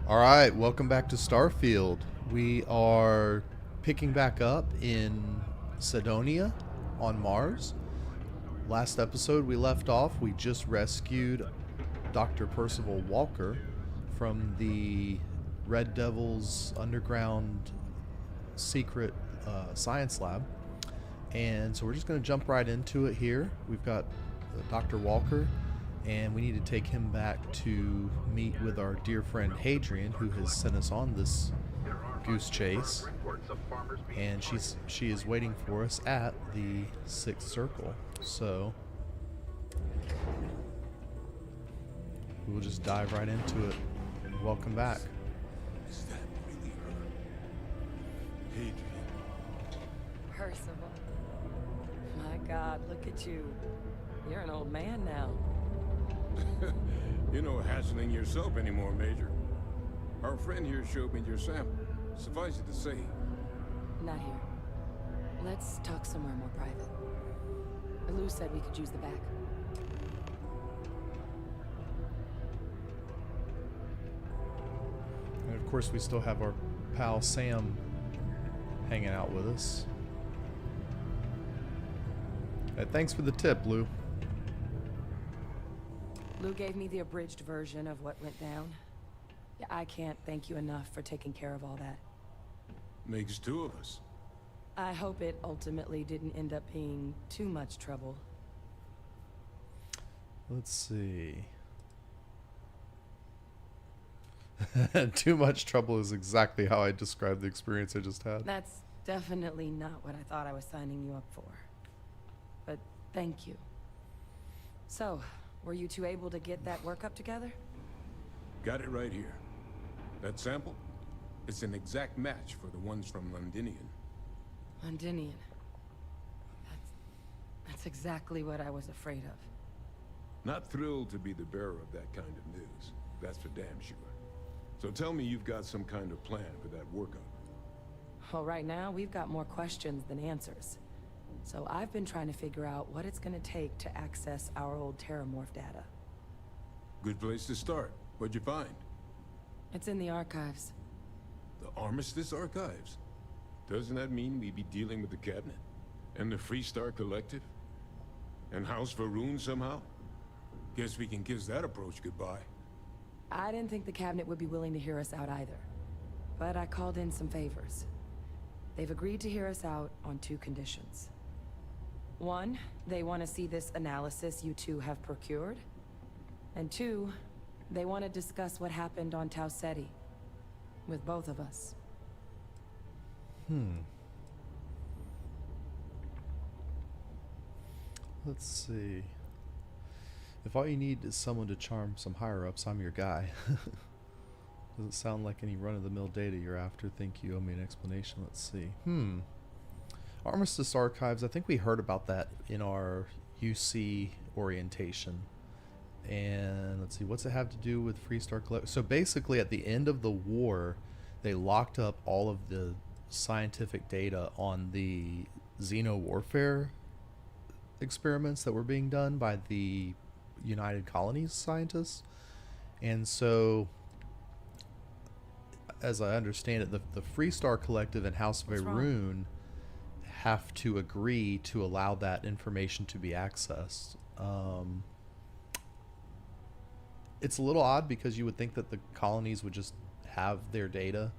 All right, welcome back to Starfield. We are picking back up in Cydonia on Mars. Last episode we left off, we just rescued Dr. Percival Walker from the Red Devil's underground secret science lab. And so we're just going to jump right into it here. We've got Dr. Walker, and we need to take him back to meet with our dear friend Hadrian, who has sent us on this goose chase. And she is waiting for us at the 6th circle. So we'll just dive right into it. Welcome back. Is that really her? Hadrian. Percival. My God, look at you. You're an old man now. You're no hassling yourself anymore, Major. Our friend here showed me your sample. Suffice it to say. Not here. Let's talk somewhere more private. Lou said we could use the back. And of course we still have our pal Sam hanging out with us. Thanks for the tip, Lou. Lou gave me the abridged version of what went down. Yeah, I can't thank you enough for taking care of all that. Makes two of us. I hope it ultimately didn't end up being too much trouble. Let's see. Too much trouble is exactly how I described the experience I just had. That's definitely not what I thought I was signing you up for. But thank you. So, were you two able to get that workup together? Got it right here. That sample? It's an exact match for the ones from Londinian. Londinian. That's exactly what I was afraid of. Not thrilled to be the bearer of that kind of news. That's for damn sure. So tell me you've got some kind of plan for that workup. Well, right now, we've got more questions than answers. So I've been trying to figure out what it's gonna take to access our old terrormorph data. Good place to start. What'd you find? It's in the archives. The Armistice Archives? Doesn't that mean we'd be dealing with the Cabinet? And the Freestar Collective? And House Varun somehow? Guess we can kiss that approach goodbye. I didn't think the cabinet would be willing to hear us out either. but I called in some favors. They've agreed to hear us out on 2 conditions. 1, they want to see this analysis you two have procured. And 2, they want to discuss what happened on Tau Ceti with both of us. Let's see. If all you need is someone to charm some higher-ups, I'm your guy. Doesn't sound like any run-of-the-mill data you're after. Think you owe me an explanation. Let's see. Armistice Archives. I think we heard about that in our UC orientation. And let's see. What's it have to do with Freestar Collective? So basically, at the end of the war, they locked up all of the scientific data on the xeno-warfare experiments that were being done by the United Colonies scientists. And so, as I understand it, the Freestar Collective and House of Arun have to agree to allow that information to be accessed. It's a little odd because you would think that the colonies would just have their data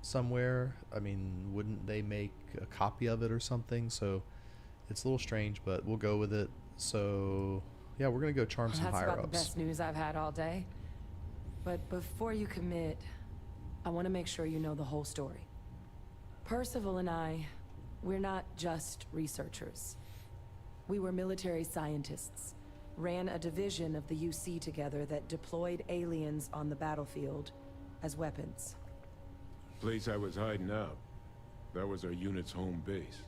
somewhere. I mean, wouldn't they make a copy of it or something? So it's a little strange, but we'll go with it. So yeah, we're gonna go charm some higher ups. That's about the best news I've had all day. But before you commit, I want to make sure you know the whole story. Percival and I, we're not just researchers. We were military scientists, ran a division of the UC together that deployed aliens on the battlefield as weapons. Place I was hiding out. That was our unit's home base.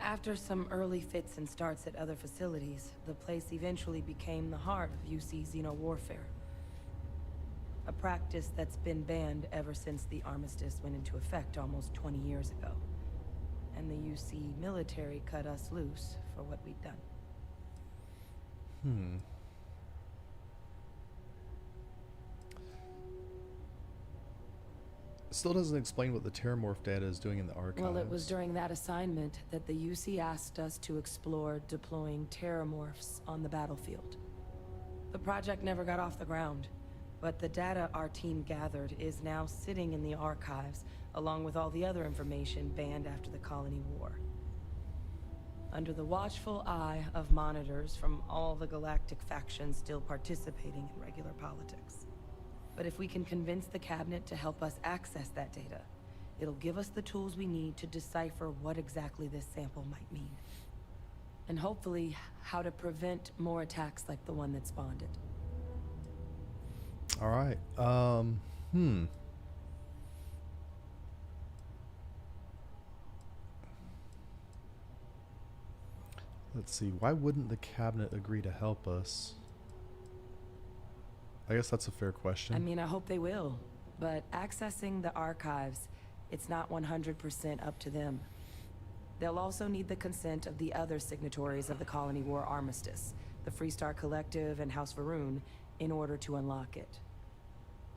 After some early fits and starts at other facilities, the place eventually became the heart of UC xeno-warfare. A practice that's been banned ever since the armistice went into effect almost 20 years ago. And the UC military cut us loose for what we'd done. Still doesn't explain what the terrormorph data is doing in the archives. Well, it was during that assignment that the UC asked us to explore deploying terrormorphs on the battlefield. The project never got off the ground, but the data our team gathered is now sitting in the archives, along with all the other information banned after the colony war. Under the watchful eye of monitors from all the galactic factions still participating in regular politics. But if we can convince the cabinet to help us access that data, it'll give us the tools we need to decipher what exactly this sample might mean. And hopefully, how to prevent more attacks like the one that spawned it. All right. Let's see. Why wouldn't the cabinet agree to help us? I guess that's a fair question. I mean, I hope they will. But accessing the archives, it's not 100% up to them. They'll also need the consent of the other signatories of the Colony War Armistice, the Freestar Collective and House of Arun, in order to unlock it.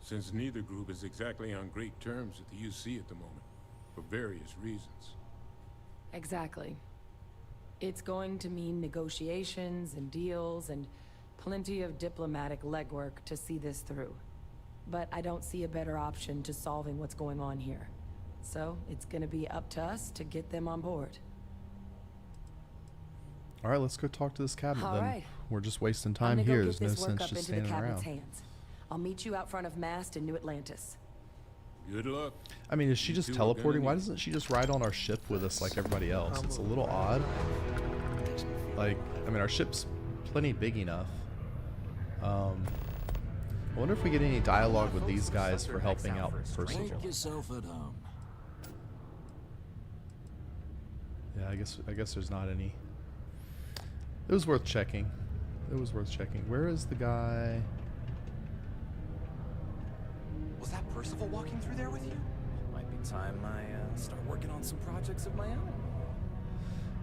Since neither group is exactly on great terms with the UC at the moment, for various reasons. Exactly. It's going to mean negotiations and deals and plenty of diplomatic legwork to see this through. But I don't see a better option to solving what's going on here. So it's gonna be up to us to get them on board. All right, let's go talk to this cabinet then. Right. We're just wasting time here. There's no This work sense up just into the standing cabinet's around. hands. I'll meet you out front of Mast in New Atlantis. Good luck. I mean, is she You just two are teleporting? gonna Why need- doesn't she just ride on our ship with us like everybody else? It's a little odd. Like, I mean, our ship's plenty big enough. I wonder if we get any dialogue with these guys for helping out Percival. Make yourself at home. Yeah, I guess there's not any. It was worth checking. It was worth checking. Where is the guy? Was that Percival walking through there with you? Might be time I start working on some projects of my own.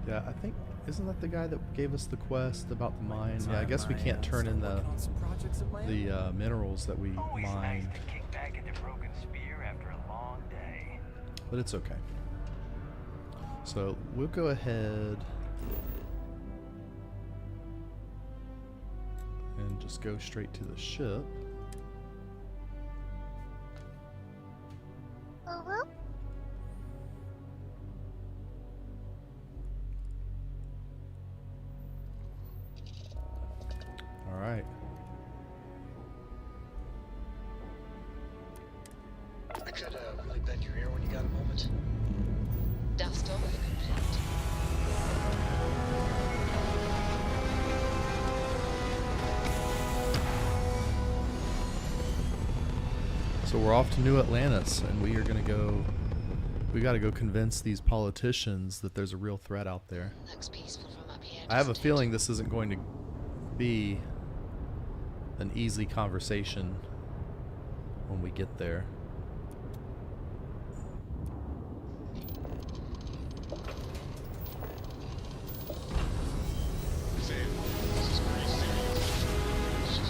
Yeah, I think, isn't that the guy that gave us the quest about the mine? Yeah, I Time guess we can't turn start in the working on some projects of my own. minerals that we Always nice mined, to kick back at the broken spear after a long day. but it's okay. So we'll go ahead and just go straight to the ship. All right. I could really bend your ear when you got a moment. Das doch komplett. So we're off to New Atlantis, and we are gonna go. We got to go convince these politicians that there's a real threat out there. Looks peaceful from up here. I have a doesn't it? feeling this isn't going to be an easy conversation when we get there. Sam, this is pretty serious.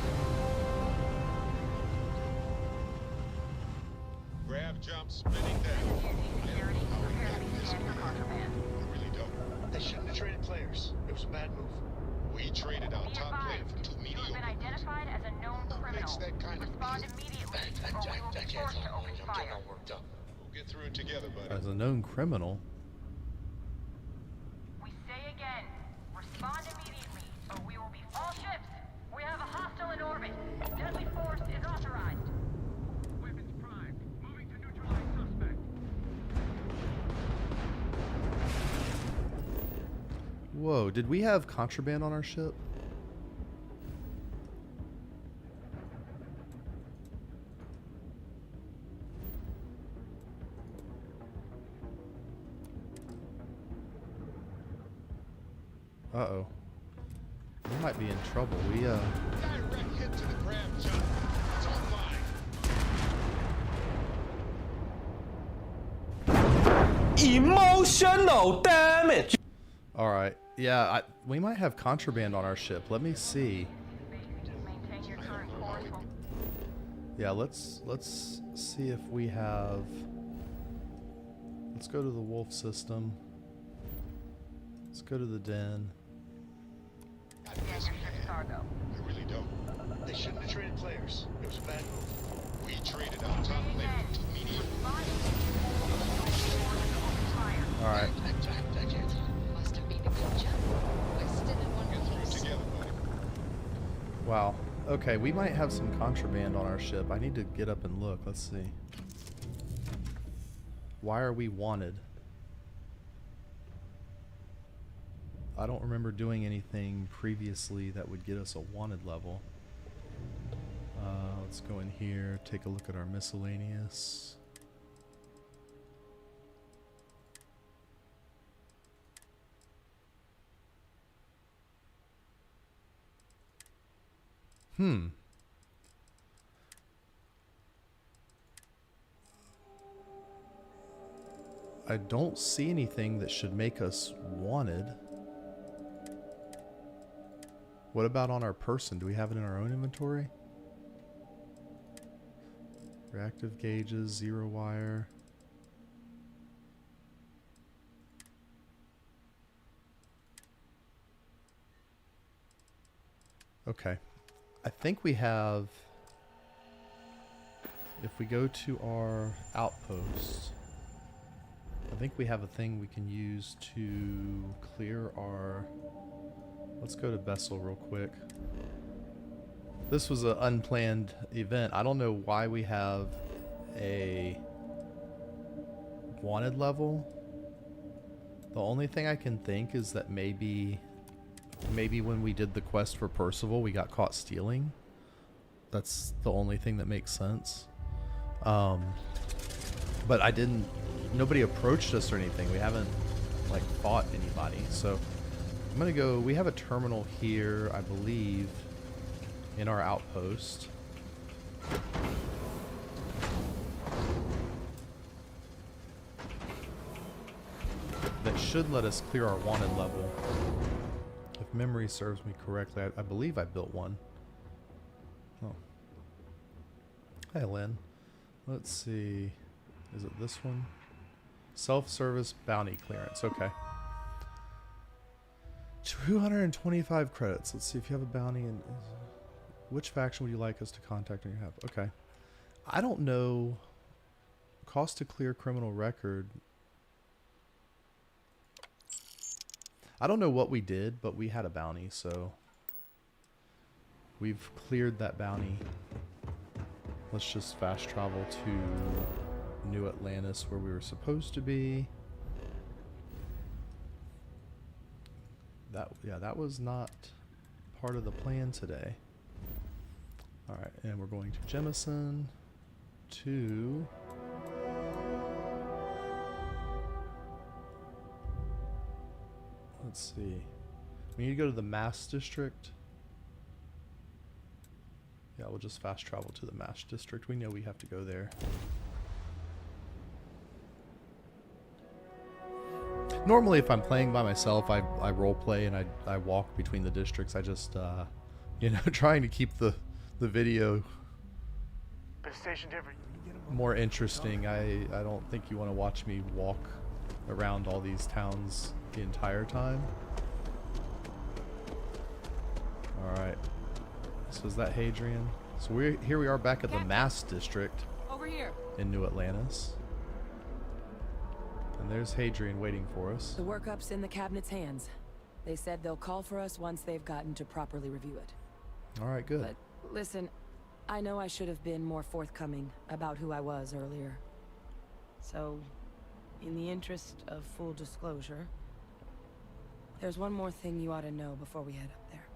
Grab jump spinning down. I really don't. They shouldn't have traded players. It was a bad move. We traded our top player for two mediocre. identified as a known Makes that kind of Respond deal. immediately, I can't talk. I'm getting all worked up. We'll get through it together, buddy. As a known criminal. We say again, respond immediately, or we will be all ships. We have a hostile in orbit. Deadly force is authorized. Weapons primed. Moving to neutralize suspect. Whoa, did we have contraband on our ship? Uh-oh. We might be in trouble. Direct hit to the grab jump. It's online. Emotional damage. Alright. Yeah, we might have contraband on our ship. Let me see. Maintain your current course. Yeah, let's see if we have... Let's go to the wolf system. Let's go to the den. Cargo. I really don't. They shouldn't have traded players. It was a bad move. We traded our top player for two mediocre. Alright. I can't. Must have been a good jump. We're still in one Get through it piece. together, buddy. Wow. Okay, we might have some contraband on our ship. I need to get up and look. Let's see. Why are we wanted? I don't remember doing anything previously that would get us a wanted level. Let's go in here, take a look at our miscellaneous. I don't see anything that should make us wanted. What about on our person? Do we have it in our own inventory? Reactive gauges, zero wire. Okay. I think we have... If we go to our outpost, I think we have a thing we can use to clear our... Let's go to Bessel real quick. This was an unplanned event. I don't know why we have a wanted level. The only thing I can think is that maybe when we did the quest for Percival, we got caught stealing. That's the only thing that makes sense. But nobody approached us or anything. We haven't like fought anybody. So I'm gonna go, we have a terminal here, I believe, in our outpost. That should let us clear our wanted level. If memory serves me correctly, I believe I built one. Oh. Hey, Lynn. Let's see. Is it this one? Self-service bounty clearance. Okay. 225 credits. Let's see if you have a bounty. And which faction would you like us to contact on your behalf? Okay. I don't know. Cost to clear criminal record. I don't know what we did, but we had a bounty, so we've cleared that bounty. Let's just fast travel to New Atlantis, where we were supposed to be. That was not part of the plan today. Alright, and we're going to Jemison to... Let's see. We need to go to the Mass District. Yeah, we'll just fast travel to the Mass District. We know we have to go there. Normally, if I'm playing by myself, I role play and I walk between the districts. I just, you know, trying to keep the video more interesting. I don't think you want to watch me walk around all these towns the entire time. Alright. So is that Hadrian? So here we are back at the Mass District. Over here. In New Atlantis. And there's Hadrian waiting for us. The workup's in the cabinet's hands. They said they'll call for us once they've gotten to properly review it. Alright, good. But listen, I know I should have been more forthcoming about who I was earlier. So, in the interest of full disclosure, there's one more thing you ought to know before we head up there.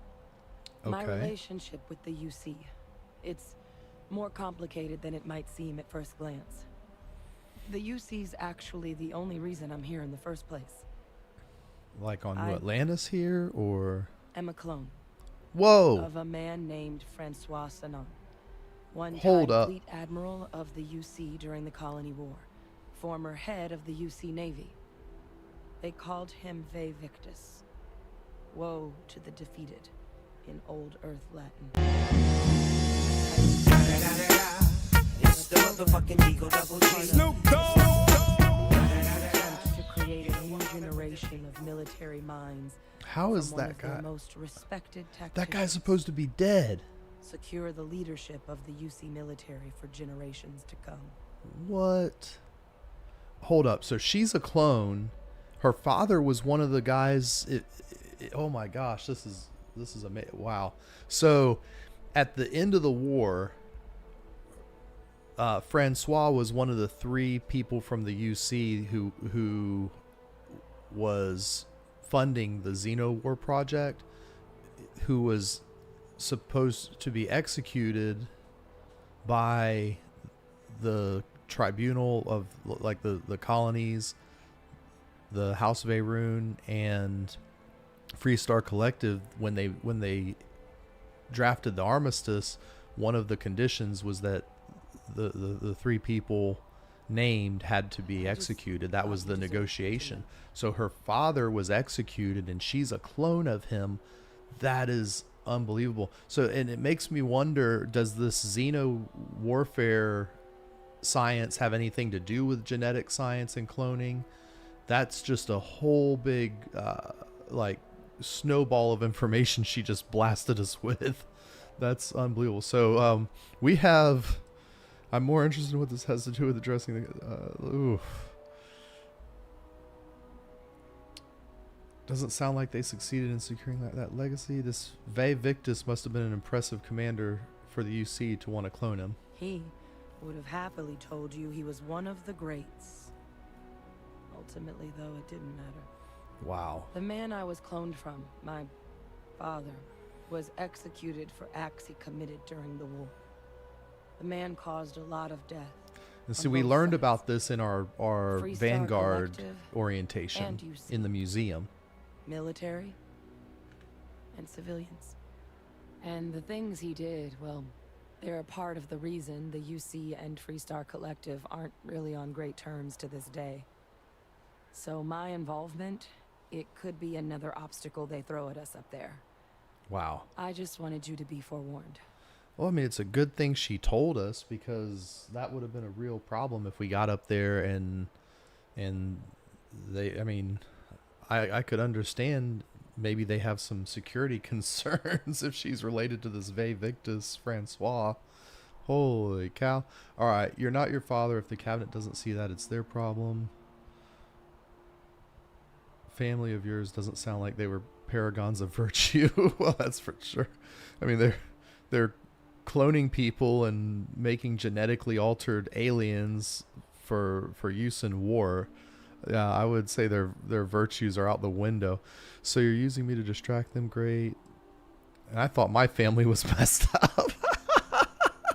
My relationship with the UC. It's more complicated than it might seem at first glance. The UC's actually the only reason I'm here in the first place. Like on New Atlantis here, or? I'm a clone. Whoa! Of a man named Francois Sanon. Hold up. Fleet Admiral of the UC during the Colony War. Former head of the UC Navy. They called him Ve Victus. Woe to the defeated, in Old Earth Latin. It's the motherfucking Eagle Double G. Snoop Dogg! To create a new generation of military minds. How is that guy? Most respected that guy's supposed to be dead. Secure the leadership of the UC military for generations to come. What? Hold up. So she's a clone. Her father was one of the guys. Oh my gosh, this is amazing. Wow. So at the end of the war, Francois was one of the 3 people from the UC who was funding the Xeno War project, who was supposed to be executed by the tribunal of like the colonies, the House of Arun and Free Star Collective. When they drafted the armistice, one of the conditions was that the 3 people named had to be executed. That was the negotiation. So her father was executed and she's a clone of him. That is unbelievable. So, and it makes me wonder, does this xeno warfare science have anything to do with genetic science and cloning? That's just a whole big like snowball of information she just blasted us with. That's unbelievable. So we have, I'm more interested in what this has to do with addressing the doesn't sound like they succeeded in securing that legacy. This Ve Victus must have been an impressive commander for the UC to want to clone him. He would have happily told you he was one of the greats. Ultimately, though, it didn't matter. Wow. The man I was cloned from, my father, was executed for acts he committed during the war. The man caused a lot of death. And see, we learned about this in our Vanguard orientation in the museum. Military and civilians. And the things he did, well, they're a part of the reason the UC and Free Star Collective aren't really on great terms to this day. So my involvement, it could be another obstacle they throw at us up there. Wow. I just wanted you to be forewarned. Well, I mean, it's a good thing she told us, because that would have been a real problem if we got up there and they, I mean, I could understand maybe they have some security concerns if she's related to this Ve Victus Francois. Holy cow. All right, you're not your father. If the cabinet doesn't see that, it's their problem. Family of yours doesn't sound like they were paragons of virtue. Well, that's for sure. I mean, they're cloning people and making genetically altered aliens for use in war. Yeah, I would say their virtues are out the window. So you're using me to distract them. Great. And I thought my family was messed up.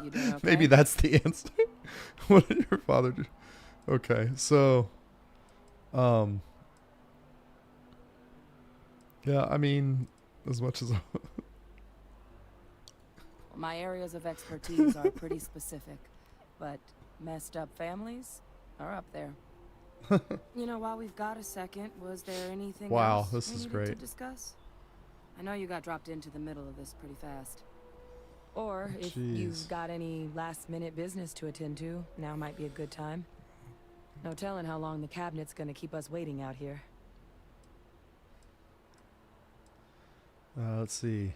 You doing okay? Maybe that's the answer. What did your father do? Okay, so yeah, I mean, as much as My areas of expertise are pretty specific, but messed up families are up there. You know, while we've got a second, was there anything Wow, else this we is needed great. to discuss? I know you got dropped into the middle of this pretty fast. Or if Jeez. you've got any last-minute business to attend to, now might be a good time. No telling how long the cabinet's gonna keep us waiting out here. let's see.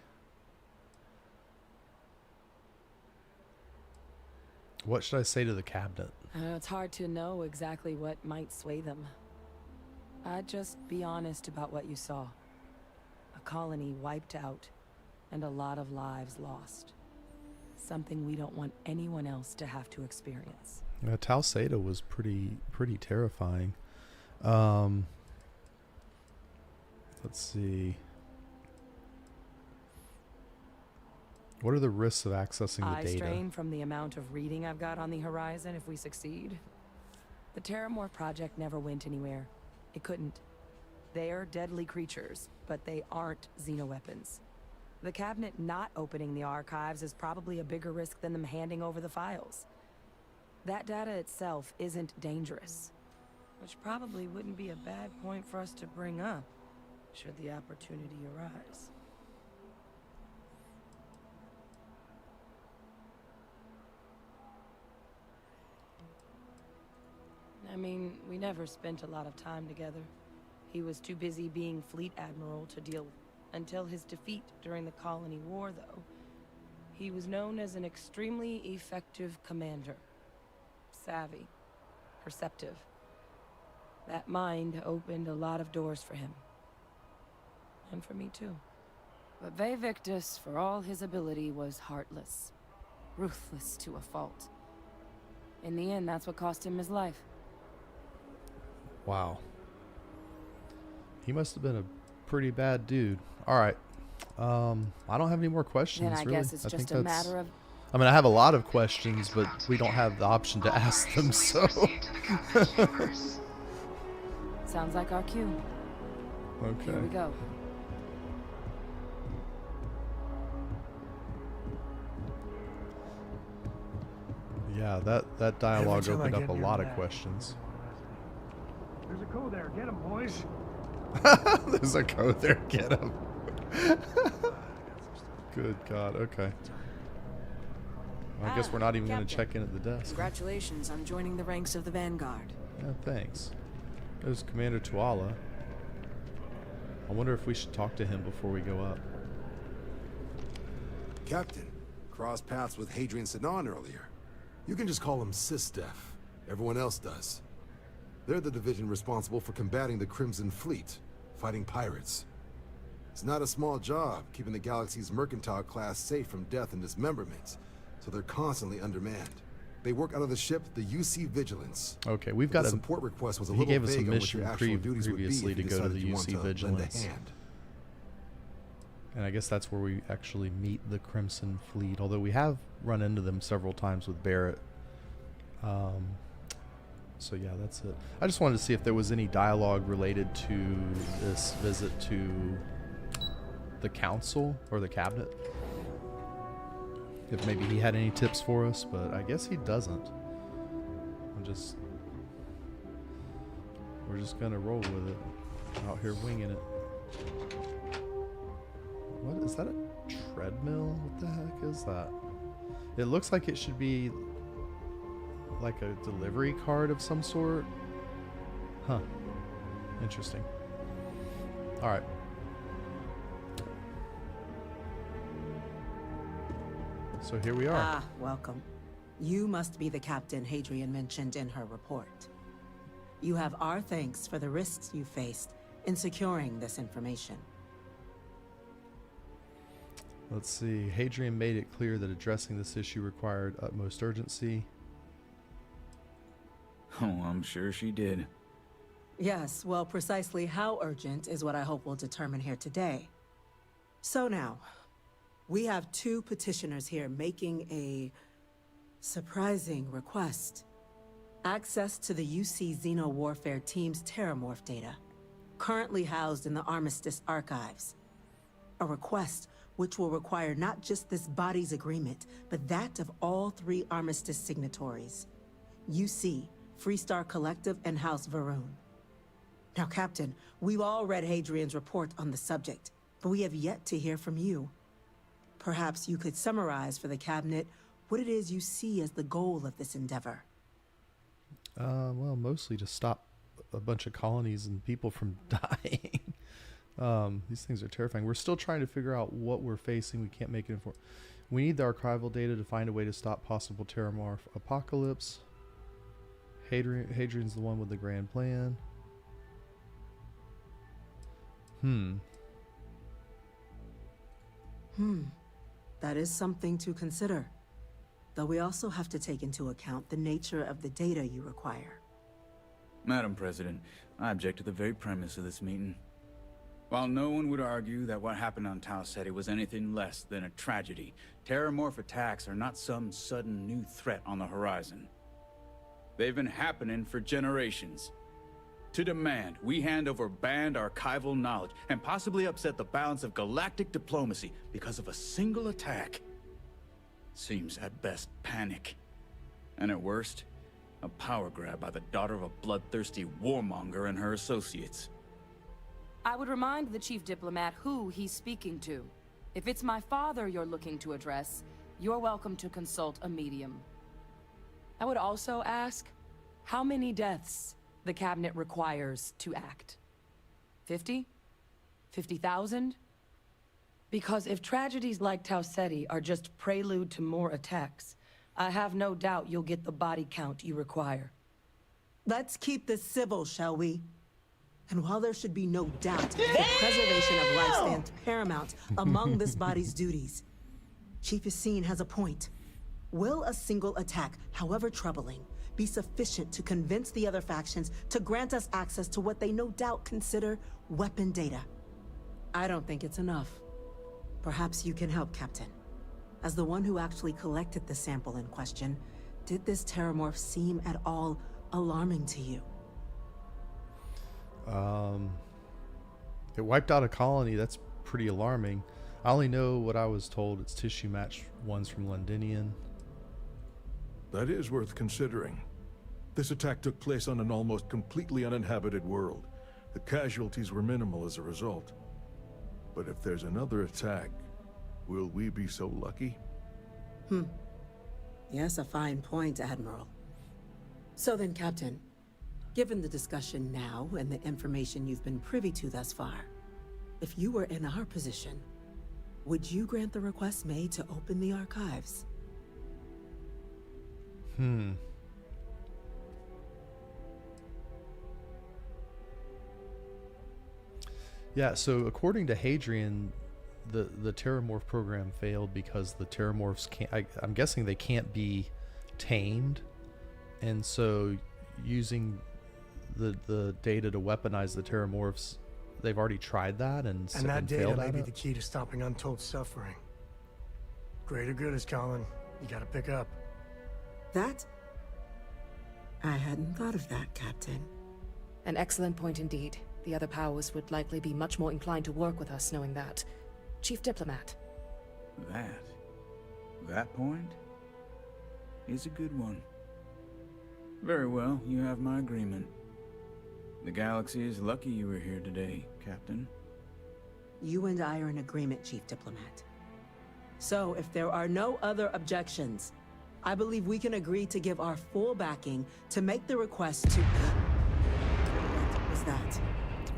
What should I say to the cabinet? It's hard to know exactly what might sway them. I'd just be honest about what you saw. A colony wiped out, and a lot of lives lost. Something we don't want anyone else to have to experience. Tal Seda was pretty terrifying. Let's see. What are the risks of accessing the I data? strain from the amount of reading I've got on the horizon if we succeed. The terrormorph project never went anywhere. It couldn't. They're deadly creatures, but they aren't xenoweapons. The cabinet not opening the archives is probably a bigger risk than them handing over the files. That data itself isn't dangerous, which probably wouldn't be a bad point for us to bring up, should the opportunity arise. I mean, we never spent a lot of time together. He was too busy being fleet admiral to deal until his defeat during the colony war, though. He was known as an extremely effective commander. Savvy. Perceptive. That mind opened a lot of doors for him. And for me, too. But Ve Victus, for all his ability, was heartless. Ruthless to a fault. In the end, that's what cost him his life. Wow. He must have been a pretty bad dude. All right. I don't have any more questions. Then I really. guess it's just a that's- matter of... I mean, I have a lot of questions, but we don't have the option to ask them, so. Sounds like our cue. Okay. Here we go. Yeah, that dialogue time I opened up get a near lot of that. questions. There's a code there. Get him, boys. There's a code there. Get him. Good God. Okay. Well, I guess we're not even going to Captain. check in at the desk. Congratulations on joining the ranks of the Vanguard. Yeah, thanks. There's Commander Tuala. I wonder if we should talk to him before we go up. Captain, crossed paths with Hadrian Sedan earlier. You can just call him SysDef. Everyone else does. They're the division responsible for combating the Crimson Fleet, fighting pirates. It's not a small job, keeping the galaxy's mercantile class safe from death and dismemberment, so they're constantly undermanned. They work out of the ship, the UC Vigilance. Okay, we've got The a... support request was a he little gave us a vague on what your mission actual duties would be if previously you to go to decided the you want UC to lend a Vigilance. hand. And I guess that's where we actually meet the Crimson Fleet, although we have run into them several times with Barrett. So yeah, that's it. I just wanted to see if there was any dialogue related to this visit to the council or the cabinet. If maybe he had any tips for us, but I guess he doesn't. We're just gonna roll with it. Out here winging it. What is that, a treadmill? What the heck is that? It looks like it should be like a delivery card of some sort. Huh. Interesting. Alright. So here we are. Ah, welcome. You must be the captain Hadrian mentioned in her report. You have our thanks for the risks you faced in securing this information. Let's see. Hadrian made it clear that addressing this issue required utmost urgency. Oh, I'm sure she did. Yes, well, precisely how urgent is what I hope we'll determine here today. So now, we have two petitioners here making a surprising request. Access to the UC Xeno Warfare Team's terrormorph data, currently housed in the Armistice archives. A request which will require not just this body's agreement, but that of all 3 Armistice signatories. UC, Freestar Collective, and House Varun. Now, Captain, we've all read Hadrian's report on the subject, but we have yet to hear from you. Perhaps you could summarize for the Cabinet what it is you see as the goal of this endeavor. Well, mostly to stop a bunch of colonies and people from dying. These things are terrifying. We're still trying to figure out what we're facing. We can't make it informed. We need the archival data to find a way to stop possible terrormorph apocalypse. Hadrian's the one with the grand plan. That is something to consider. Though we also have to take into account the nature of the data you require. Madam President, I object to the very premise of this meeting. While no one would argue that what happened on Tau Ceti was anything less than a tragedy, terrormorph attacks are not some sudden new threat on the horizon. They've been happening for generations. To demand we hand over banned archival knowledge and possibly upset the balance of galactic diplomacy because of a single attack seems at best panic, and at worst, a power grab by the daughter of a bloodthirsty warmonger and her associates. I would remind the chief diplomat who he's speaking to. If it's my father you're looking to address, you're welcome to consult a medium. I would also ask, how many deaths the Cabinet requires to act? 50? 50,000? Because if tragedies like Tau Ceti are just prelude to more attacks, I have no doubt you'll get the body count you require. Let's keep this civil, shall we? And while there should be no doubt, the preservation of life stands paramount among this body's duties. Chief Yassine has a point. Will a single attack, however troubling, be sufficient to convince the other factions to grant us access to what they no doubt consider weapon data? I don't think it's enough. Perhaps you can help, Captain. As the one who actually collected the sample in question, did this terrormorph seem at all alarming to you? It wiped out a colony. That's pretty alarming. I only know what I was told. It's tissue match ones from Londinian. That is worth considering. This attack took place on an almost completely uninhabited world. The casualties were minimal as a result. But if there's another attack, will we be so lucky? Yes, a fine point, Admiral. So then, Captain, given the discussion now and the information you've been privy to thus far, if you were in our position, would you grant the request made to open the archives? Yeah, so according to Hadrian, the terrormorph program failed because the terrormorphs can't, I'm guessing they can't be tamed, and so using the data to weaponize the terrormorphs, they've already tried that and that data failed may at be it. the key to stopping untold suffering. Greater good is calling. You gotta pick up. That? I hadn't thought of that, Captain. An excellent point indeed. The other powers would likely be much more inclined to work with us knowing that. Chief Diplomat. That point is a good one. Very well, you have my agreement. The galaxy is lucky you were here today, Captain. You and I are in agreement, Chief Diplomat. So, if there are no other objections, I believe we can agree to give our full backing to make the request to... What was that?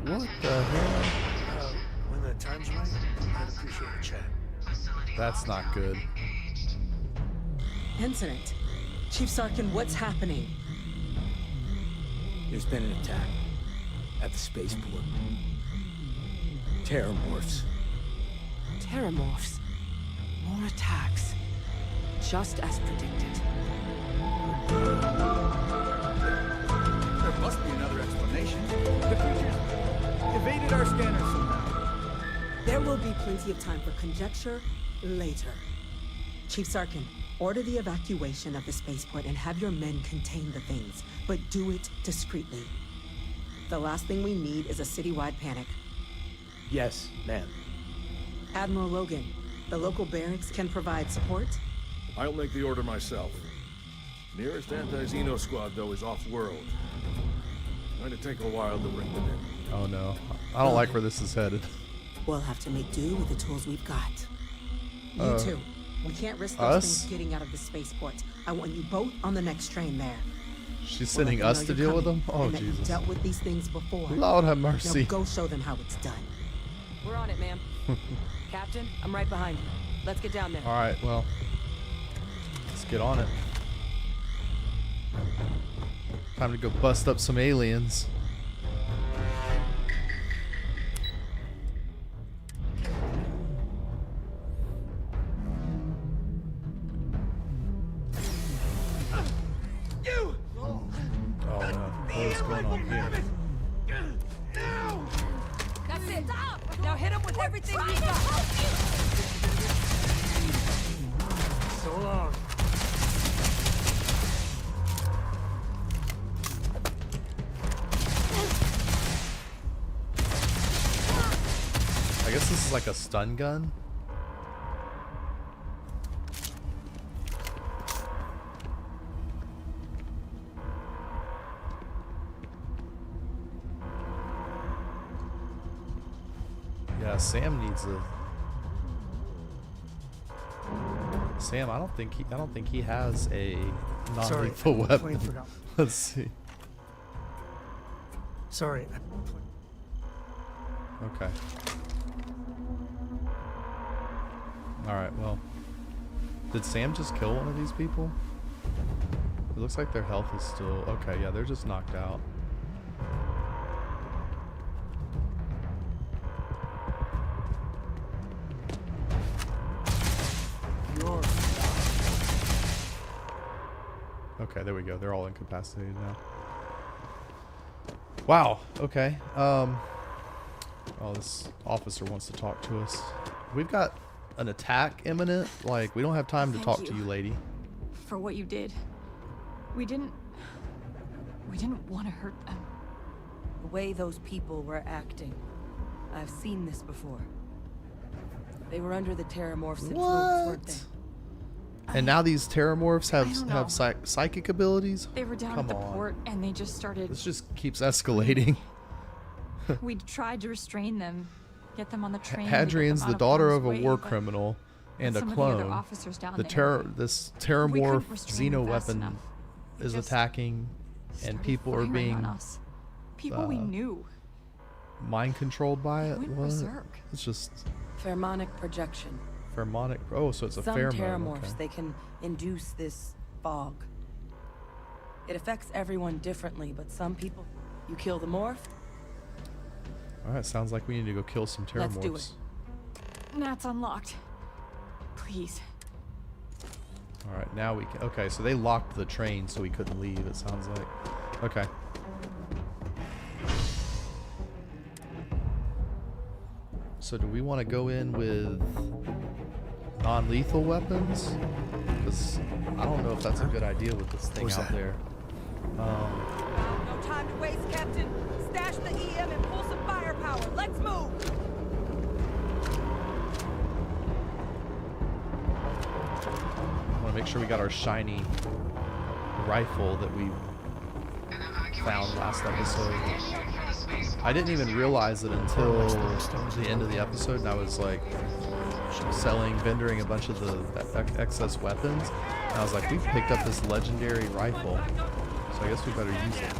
What the hell? When the time's right, I'd appreciate a chat. That's not good. Incident. Chief Sarkin, what's happening? There's been an attack at the spaceport. Terrormorphs. Terrormorphs. More attacks. Just as predicted. There must be another explanation. The creatures evaded our scanners somehow. There will be plenty of time for conjecture later. Chief Sarkin, order the evacuation of the spaceport and have your men contain the things, but do it discreetly. The last thing we need is a citywide panic. Yes, ma'am. Admiral Logan, the local barracks can provide support? I'll make the order myself. Nearest anti-Xeno squad, though, is off-world. Going to take a while to bring them in. Oh no. I don't like where this is headed. We'll have to make do with the tools we've got. You two, we can't risk those us? things getting out of the spaceport. I want you both on the next train there. She's sending us to deal with them? Oh, and that you've Jesus. dealt with these things before. Lord have mercy. Now go show them how it's done. We're on it, ma'am. Captain, I'm right behind you. Let's get down there. All right, well, let's get on it. Time to go bust up some aliens. Oh no, what is going on here? That's it. Stop! Now hit him with everything you got. So long. I guess this is like a stun gun. Yeah, Sam needs a. Sam, I don't think he has a non-lethal Sorry, I weapon. completely forgot. Let's see. Sorry. Okay. Alright, well. Did Sam just kill one of these people? It looks like their health is still... Okay, yeah, they're just knocked out. Okay, there we go. They're all incapacitated now. Wow, okay. Oh, this officer wants to talk to us. We've got an attack imminent. Like, we don't have time to talk to you, lady. For what you did. We didn't want to hurt them. The way those people were acting. I've seen this before. They were under the terrormorphs' influence, weren't they? And now these terrormorphs have psychic abilities? They were down at the port and they just started... This just keeps escalating. We tried to restrain them, get them on the train. Hadrian's the daughter of a war criminal and a clone. The this terrormorph Xeno weapon is attacking, and people are being people we knew. Mind controlled by it. What? Berserk. It's just Pheromonic projection. Pheromonic. Oh, so it's a Some pheromone. terrormorphs, Okay. they can induce this fog. It affects everyone differently, but some people, you kill the morph. All right, sounds like we need to go kill some terrormorphs. Let's do it. Nat's unlocked. Please. All right, now we can. Okay, so they locked the train so we couldn't leave. It sounds like. Okay. So do we want to go in with non-lethal weapons? Because I don't know if that's a good idea with this thing out there. No time to waste, Captain. Stash the EM and pull some firepower. Let's move. I want to make sure we got our shiny rifle that we found last episode. I didn't even realize it until the end of the episode, and I was like vendoring a bunch of the excess weapons. And I was like, we picked up this legendary rifle, so I guess we better use it.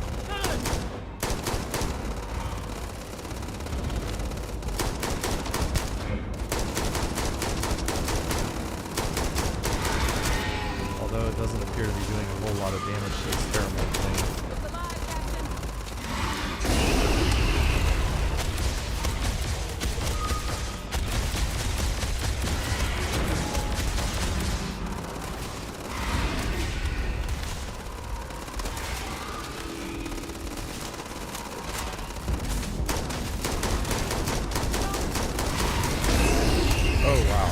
Although doesn't appear to be doing a whole lot of damage to this terrormorph thing. Oh, wow.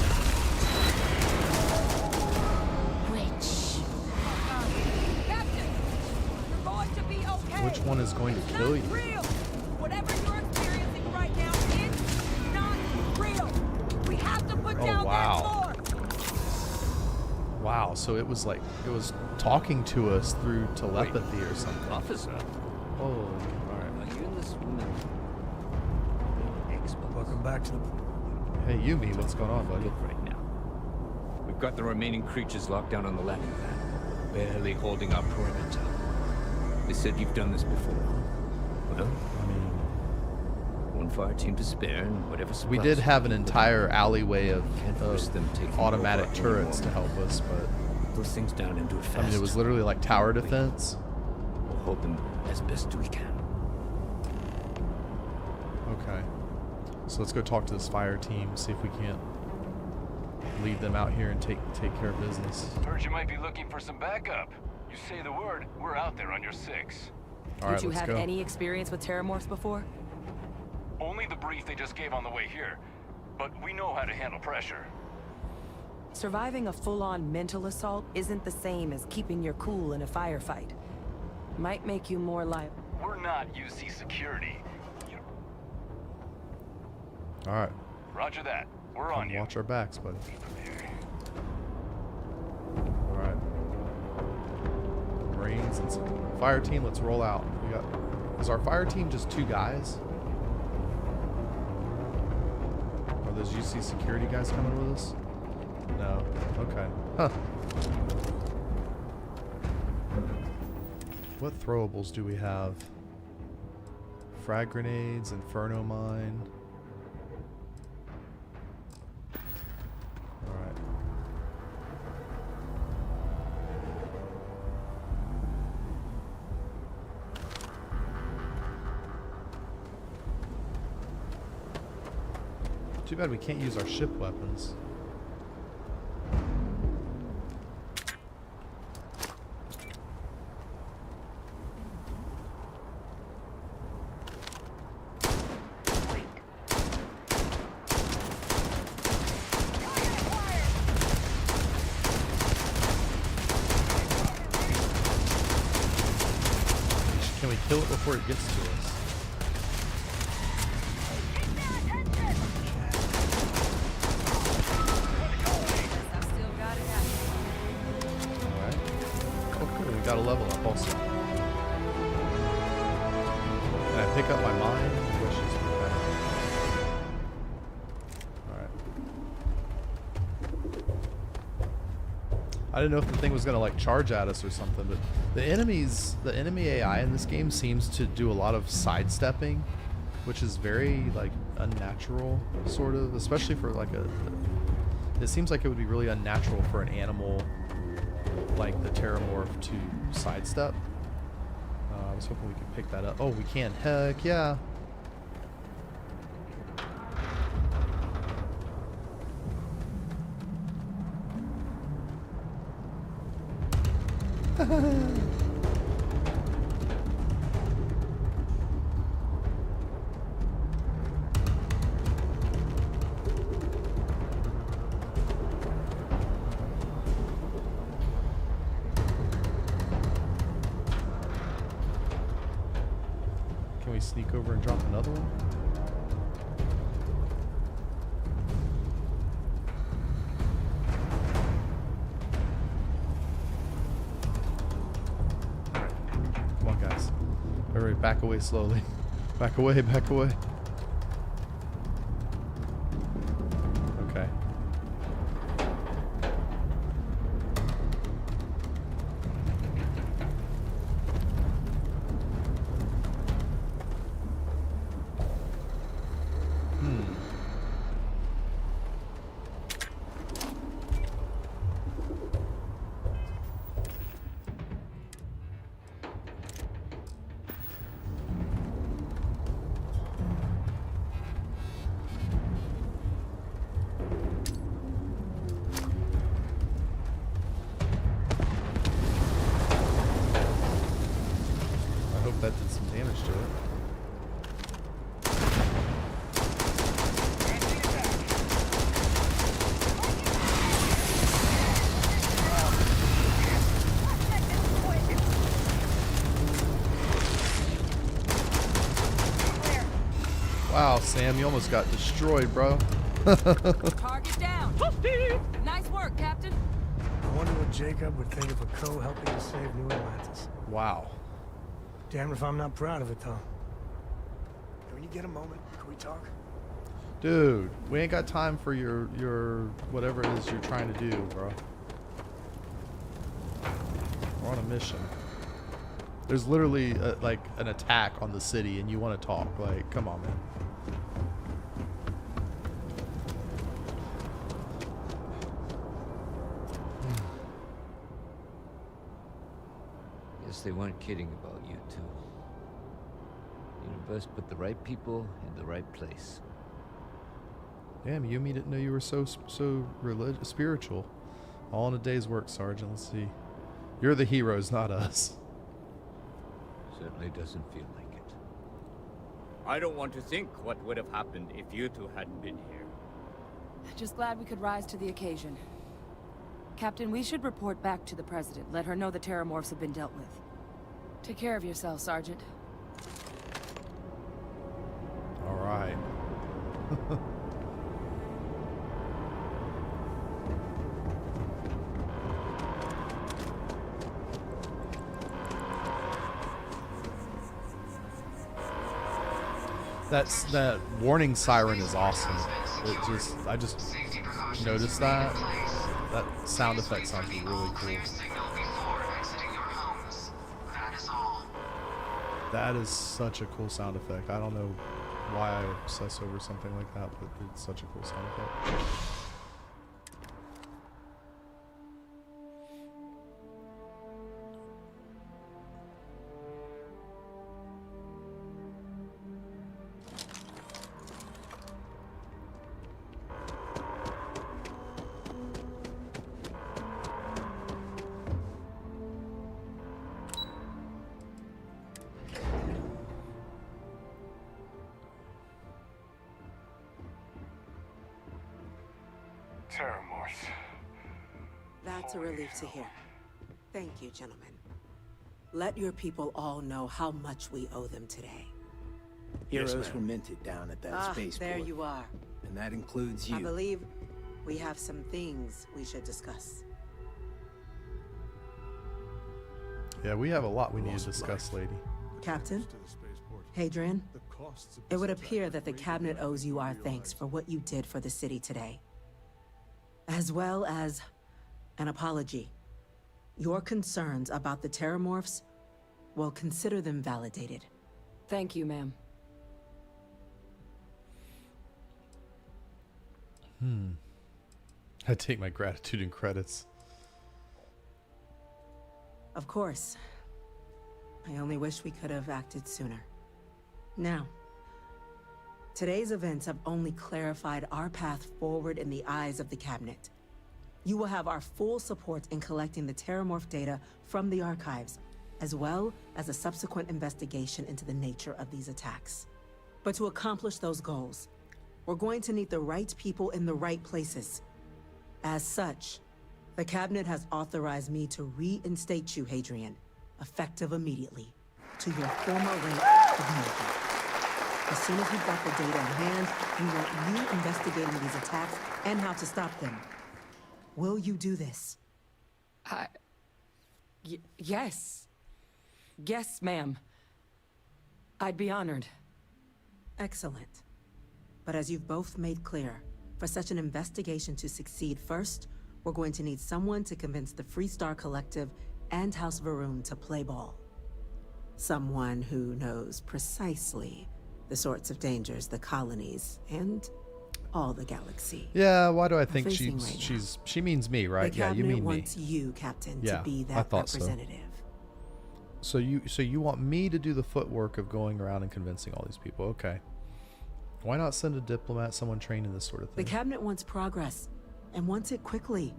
Which one is going to kill you? Whatever you're experiencing right now is not real. We have to put down that floor. Wow, so it was like, it was talking to us through telepathy or something. Officer. Oh, alright. Are you and this woman exposed? Welcome back to the... Hey, Yumi, what's going on, buddy? Look right now. We've got the remaining creatures locked down on the landing pad, barely holding our perimeter. They said you've done this before. Well, I mean, one fire team to spare, and whatever supplies we did have an entire alleyway of them taking automatic over turrets to anymore. help us, but Those things down and do it fast. I mean, it was literally like tower defense. We'll hold them as best we can. Okay. So let's go talk to this fire team, see if we can't leave them out here and take care of business. Heard you might be looking for some backup. You say the word, we're out there on your 6. All right, Did you let's have go. any experience with terrormorphs before? Only the brief they just gave on the way here. But we know how to handle pressure. Surviving a full-on mental assault isn't the same as keeping your cool in a firefight. Might make you more liable. We're not UC security. All right. Roger that. We're on you. Watch our backs, buddy. All right. Marines and some fire team. Let's roll out. We got. Is our fire team just 2 guys? Are those UC security guys coming with us? No. Okay. Huh. What throwables do we have? Frag grenades, inferno mine. Alright. Too bad we can't use our ship weapons. Can we kill it before it gets to us? Alright. Oh, cool. We got a level up also. Can I pick up my mine? Wishes for better. Alright. I didn't know if the thing was gonna like charge at us or something, but the enemy AI in this game seems to do a lot of sidestepping, which is very like unnatural, sort of, especially for like it seems like it would be really unnatural for an animal like the terrormorph to sidestep. I was hoping we could pick that up. Oh, we can. Heck yeah. Can we sneak over and drop another one? Come on, guys. Everybody back away slowly. Back away, back away. Okay. some damage to it. Wow, Sam, you almost got destroyed, bro. Target down. Nice work, Captain. I wonder what Jacob would think of a crow helping us save New Atlantis. Wow. Damn if I'm not proud of it, though. When you get a moment, can we talk? Dude, we ain't got time for your whatever it is you're trying to do, bro. We're on a mission. There's literally like an attack on the city and you want to talk. Like, come on, man. Guess they weren't kidding about you two. The universe put the right people in the right place. Damn, you and me didn't know you were so religious, spiritual. All in a day's work, Sergeant. Let's see. You're the heroes, not us. Certainly doesn't feel like it. I don't want to think what would have happened if you two hadn't been here. Just glad we could rise to the occasion. Captain, we should report back to the President. Let her know the terrormorphs have been dealt with. Take care of yourself, Sergeant. All right. That warning siren is awesome. I just noticed that. That sound effect sounds really cool. That is such a cool sound effect. I don't know why I obsess over something like that, but it's such a cool sound effect. Terrormorphs. That's a relief to hear. Thank you, gentlemen. Let your people all know how much we owe them today. Heroes were minted down at that spaceport. There you are. And that includes you. I believe we have some things we should discuss. Yeah, we have a lot we need to discuss, lady. Captain? Hadrian? It would appear that the Cabinet owes you our thanks for what you did for the city today. As well as an apology. Your concerns about the terrormorphs, well, consider them validated. Thank you, ma'am. I take my gratitude in credits. Of course. I only wish we could have acted sooner. Now, today's events have only clarified our path forward in the eyes of the Cabinet. You will have our full support in collecting the terrormorph data from the archives, as well as a subsequent investigation into the nature of these attacks. But to accomplish those goals, we're going to need the right people in the right places. As such, the Cabinet has authorized me to reinstate you, Hadrian, effective immediately, to your former rank of Major. As soon as you've got the data in hand, we want you investigating these attacks and how to stop them. Will you do this? Yes. Yes, ma'am. I'd be honored. Excellent. But as you've both made clear, for such an investigation to succeed, first, we're going to need someone to convince the Freestar Collective and House Varun to play ball. Someone who knows precisely the sorts of dangers the colonies and all the galaxy. Yeah, why do I think she means me, right? The Yeah, you mean me. wants you, Captain, Yeah, to be I that thought so. representative. So you want me to do the footwork of going around and convincing all these people? Okay. Why not send a diplomat, someone trained in this sort of The thing? Cabinet wants progress, and wants it quickly.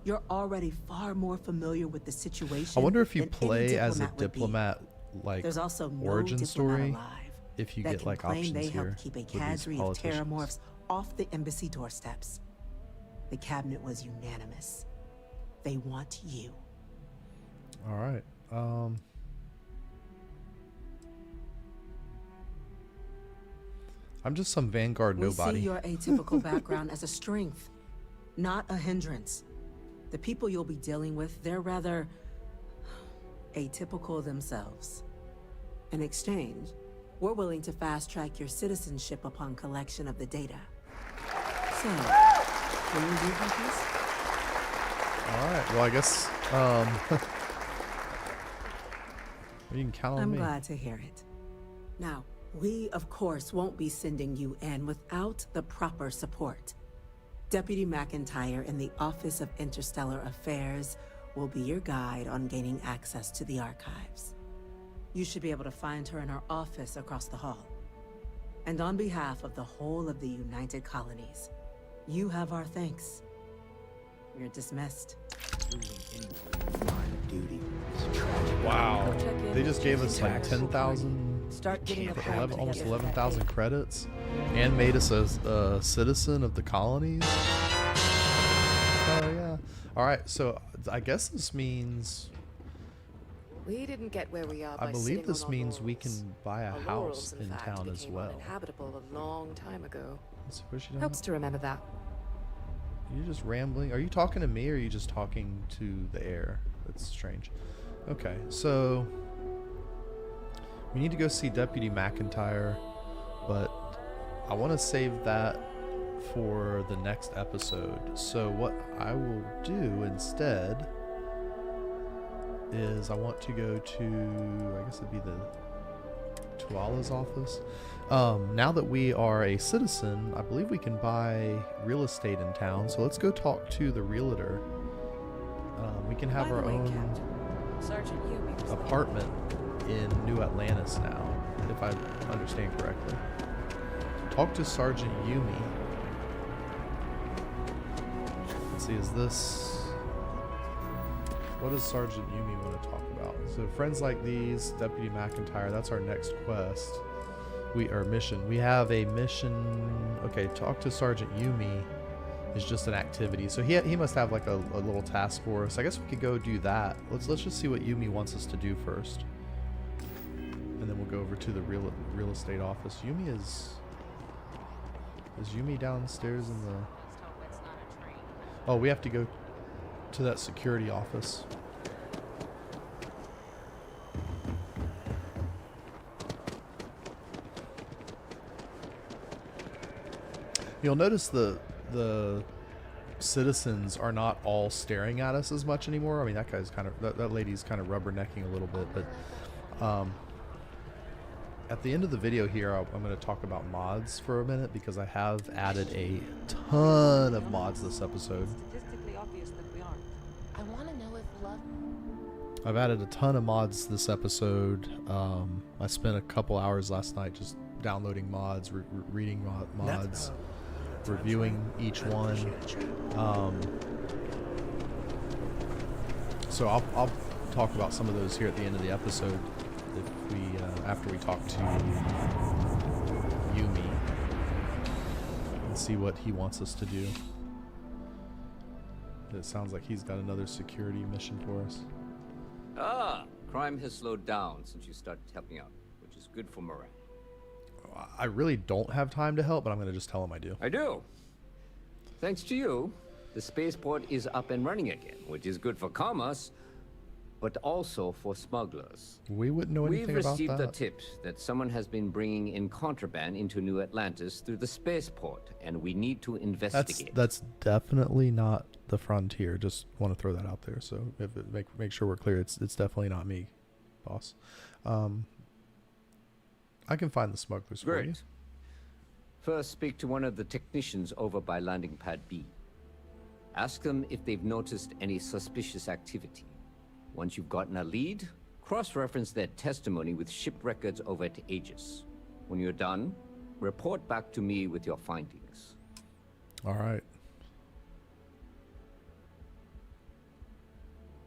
You're already far more familiar with the situation. I wonder if you than any play as a diplomat would be. diplomat like There's also no origin diplomat story alive if you that get can like claim options they here helped keep a with these cadre of politicians. terrormorphs off the embassy doorsteps. The cabinet was unanimous. They want you. All right. I'm just some Vanguard nobody. We see your atypical background as a strength, not a hindrance. The people you'll be dealing with, they're rather atypical themselves. In exchange, we're willing to fast-track your citizenship upon collection of the data. So, can you do this? All right. Well, I guess you can count on I'm me. glad to hear it. Now, we, of course, won't be sending you in without the proper support. Deputy McIntyre in the Office of Interstellar Affairs will be your guide on gaining access to the archives. You should be able to find her in her office across the hall. And on behalf of the whole of the United Colonies, you have our thanks. You're dismissed. Wow. They just gave us like 10,000, Start getting the crowd almost together for that 11,000 date. credits, and made us a citizen of the colonies. Oh yeah. All right. So I guess this means We didn't get where we are by I believe sitting this on our means we laurels. can buy a Our house laurels, in fact, town as became well. uninhabitable a long time ago. Let's see, where's she doing? Helps to remember that. Are you just rambling? Are you talking to me or are you just talking to the air? That's strange. Okay, so we need to go see Deputy McIntyre, but I want to save that for the next episode. So what I will do instead is I want to go to, I guess it'd be the Tuala's office. Now that we are a citizen, I believe we can buy real estate in town. So let's go talk to the realtor. We can have our own Sergeant Yumi was apartment in New Atlantis now, if I understand correctly. Talk to Sergeant Yumi. Let's see, is this... What does Sergeant Yumi want to talk about? So friends like these, Deputy McIntyre, that's our next quest. Mission. We have a mission. Okay, talk to Sergeant Yumi is just an activity. So he must have like a little task for us. I guess we could go do that. Let's just see what Yumi wants us to do first. And then we'll go over to the real estate office. Yumi is Yumi downstairs in the... Oh, we have to go to that security office. You'll notice the citizens are not all staring at us as much anymore. I mean, that guy's kind of that lady's kind of rubbernecking a little bit, but at the end of the video here, I'm going to talk about mods for a minute because I have added a ton of mods this episode. Statistically obvious that we aren't. I want to know if love... I've added a ton of mods this episode. I spent a couple hours last night just downloading mods, reading mods, reviewing each one. So I'll talk about some of those here at the end of the episode if we after we talk to Yumi and see what he wants us to do. It sounds like he's got another security mission for us. Ah, crime has slowed down since you started helping out, which is good for morale. I really don't have time to help, but I'm going to just tell him I do. I do. Thanks to you, the spaceport is up and running again, which is good for commerce, but also for smugglers. We wouldn't know anything about that. We've received a tip that someone has been bringing in contraband into New Atlantis through the spaceport, and we need to investigate. That's definitely not the Frontier. Just want to throw that out there. So if make sure we're clear, it's definitely not me, boss. I can find the smugglers for you. Great. First, speak to one of the technicians over by landing pad B. Ask them if they've noticed any suspicious activity. Once you've gotten a lead, cross-reference their testimony with ship records over at Aegis. When you're done, report back to me with your findings. All right.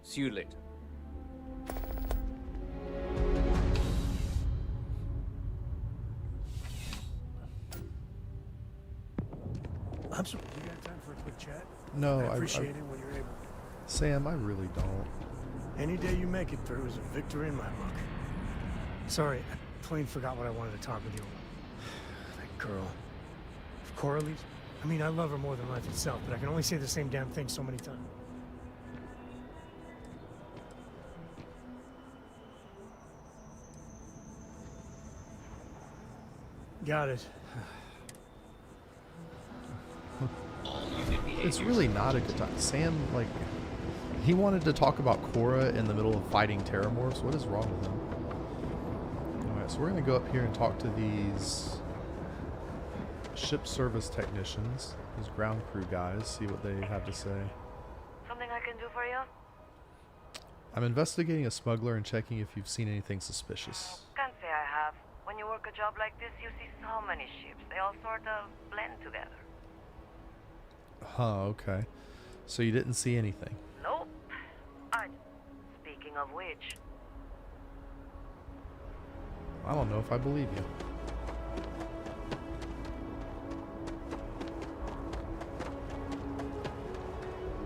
See you later. Absolutely. You got time for a quick chat? No, I appreciate it when you're able. Sam, I really don't. Any day you make it through is a victory in my book. Sorry, I plain forgot what I wanted to talk with you about. That girl. If Cora leaves, I mean, I love her more than life itself, but I can only say the same damn thing so many times. Got it. It's really not a good time. Sam, like, he wanted to talk about Cora in the middle of fighting terrormorphs. What is wrong with him? Alright, so we're going to go up here and talk to these ship service technicians, these ground crew guys, see what they have to say. Something I can do for you? I'm investigating a smuggler and checking if you've seen anything suspicious. Can't say I have. When you work a job like this, you see so many ships. They all sort of blend together. Huh, okay. So you didn't see anything? Nope. Speaking of which... I don't know if I believe you.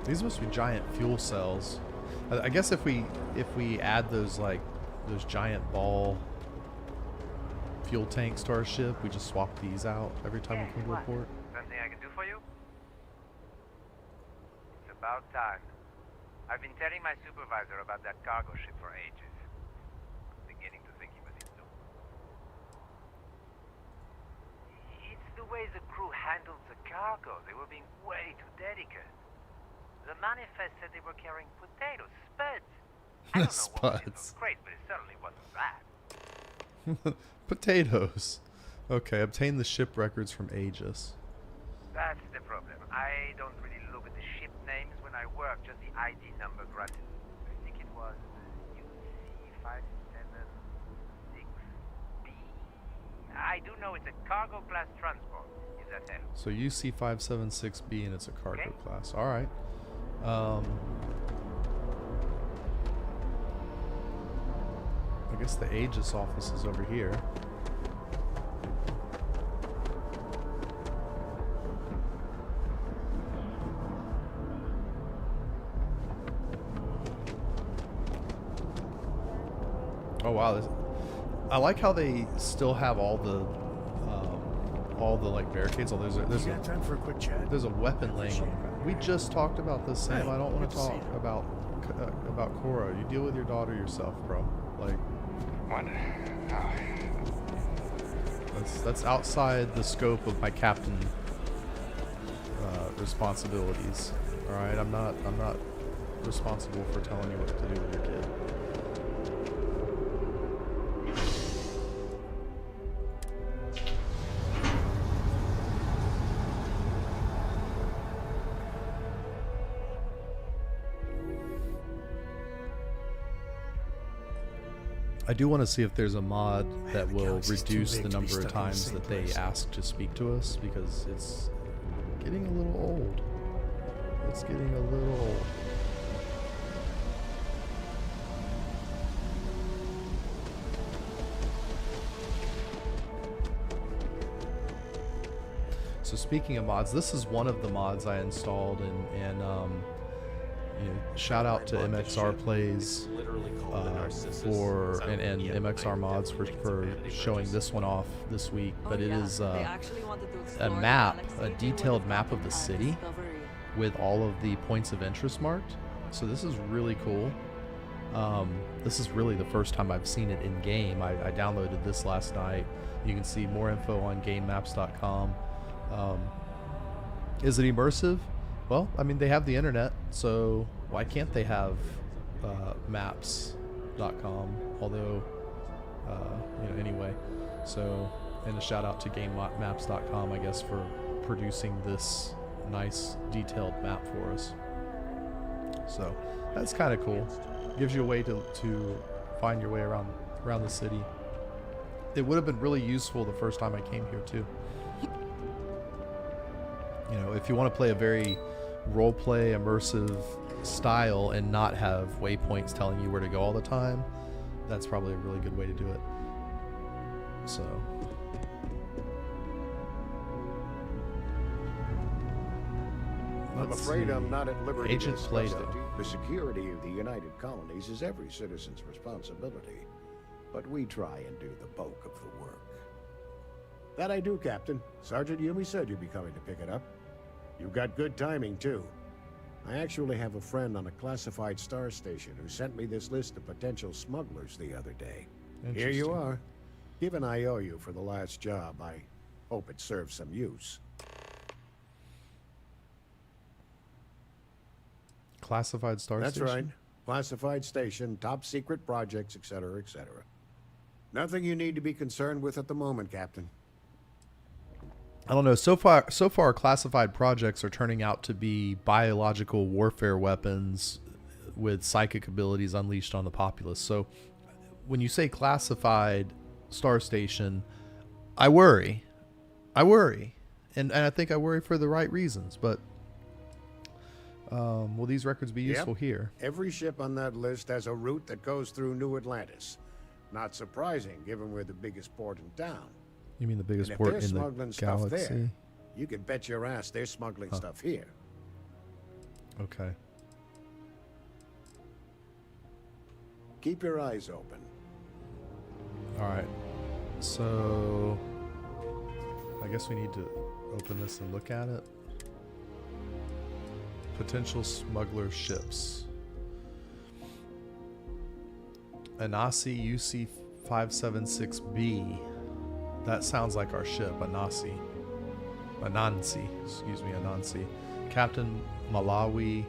These must be giant fuel cells. I guess if we add those, like, those giant ball fuel tanks to our ship, we just swap these out every time we come to a port. Something I can do for you? It's about time. I've been telling my supervisor about that cargo ship for ages. Beginning to think he was in too. It's the way the crew handled the cargo. They were being way too delicate. The manifest said they were carrying potatoes, spuds. I don't know what was great, but it certainly wasn't that. Potatoes. Okay, obtain the ship records from Aegis. That's the problem. I don't really look at the ship names when I work, just the ID number granted. I think it was UC576B. I do know it's a cargo class transport. Is that help? So UC576B and it's a cargo class. All right. I guess the Aegis office is over here. Oh wow, I like how they still have all the like barricades. Oh, there's time for a quick chat? There's a weapon laying on the ground. We just talked about this, Sam. Hey, I don't want good to to see talk about Cora. You deal with your daughter yourself, bro. Like, that's outside the scope of my captain responsibilities. All right, I'm not responsible for telling you what to do with your kid. I do want to see if there's a mod that will reduce the number of times that they ask to speak to us, because it's getting a little old. It's getting a little old. So speaking of mods, this is one of the mods I installed, and you know, shout out to MXR Plays for and MXR Mods for showing this one off this week. But it is a map, a detailed map of the city with all of the points of interest marked. So this is really cool. This is really the first time I've seen it in game. I downloaded this last night. You can see more info on gamemaps.com. Is it immersive? Well, I mean, they have the internet, so why can't they have maps.com? Although, you know, anyway. So, and a shout out to gamemaps.com, I guess, for producing this nice detailed map for us. So that's kind of cool. Gives you a way to find your way around the city. It would have been really useful the first time I came here too. You know, if you want to play a very roleplay immersive style and not have waypoints telling you where to go all the time, that's probably a really good way to do it. So I'm afraid I'm not at liberty Agent to discuss Plato. the security of the United Colonies is every citizen's responsibility, but we try and do the bulk of the work. That I do, Captain. Sergeant Yumi said you'd be coming to pick it up. You've got good timing, too. I actually have a friend on a classified star station who sent me this list of potential smugglers the other day. Here you are. Give an IOU for the last job. I hope it serves some use. Classified star That's station? right. Classified station, top secret projects, etc., etc. Nothing you need to be concerned with at the moment, Captain. I don't know. So far, classified projects are turning out to be biological warfare weapons with psychic abilities unleashed on the populace. So when you say classified star station, I worry. And I think I worry for the right reasons. But will these records be useful here? Every ship on that list has a route that goes through New Atlantis. Not surprising, given we're the biggest port in town. You mean the biggest And port if in they're the smuggling stuff galaxy? there, you can bet your ass they're smuggling stuff here. Okay. Keep your eyes open. All right. So I guess we need to open this and look at it. Potential smuggler ships. Anasi UC-576B. That sounds like our ship, Anansi, excuse me, Anansi. Captain Malawi.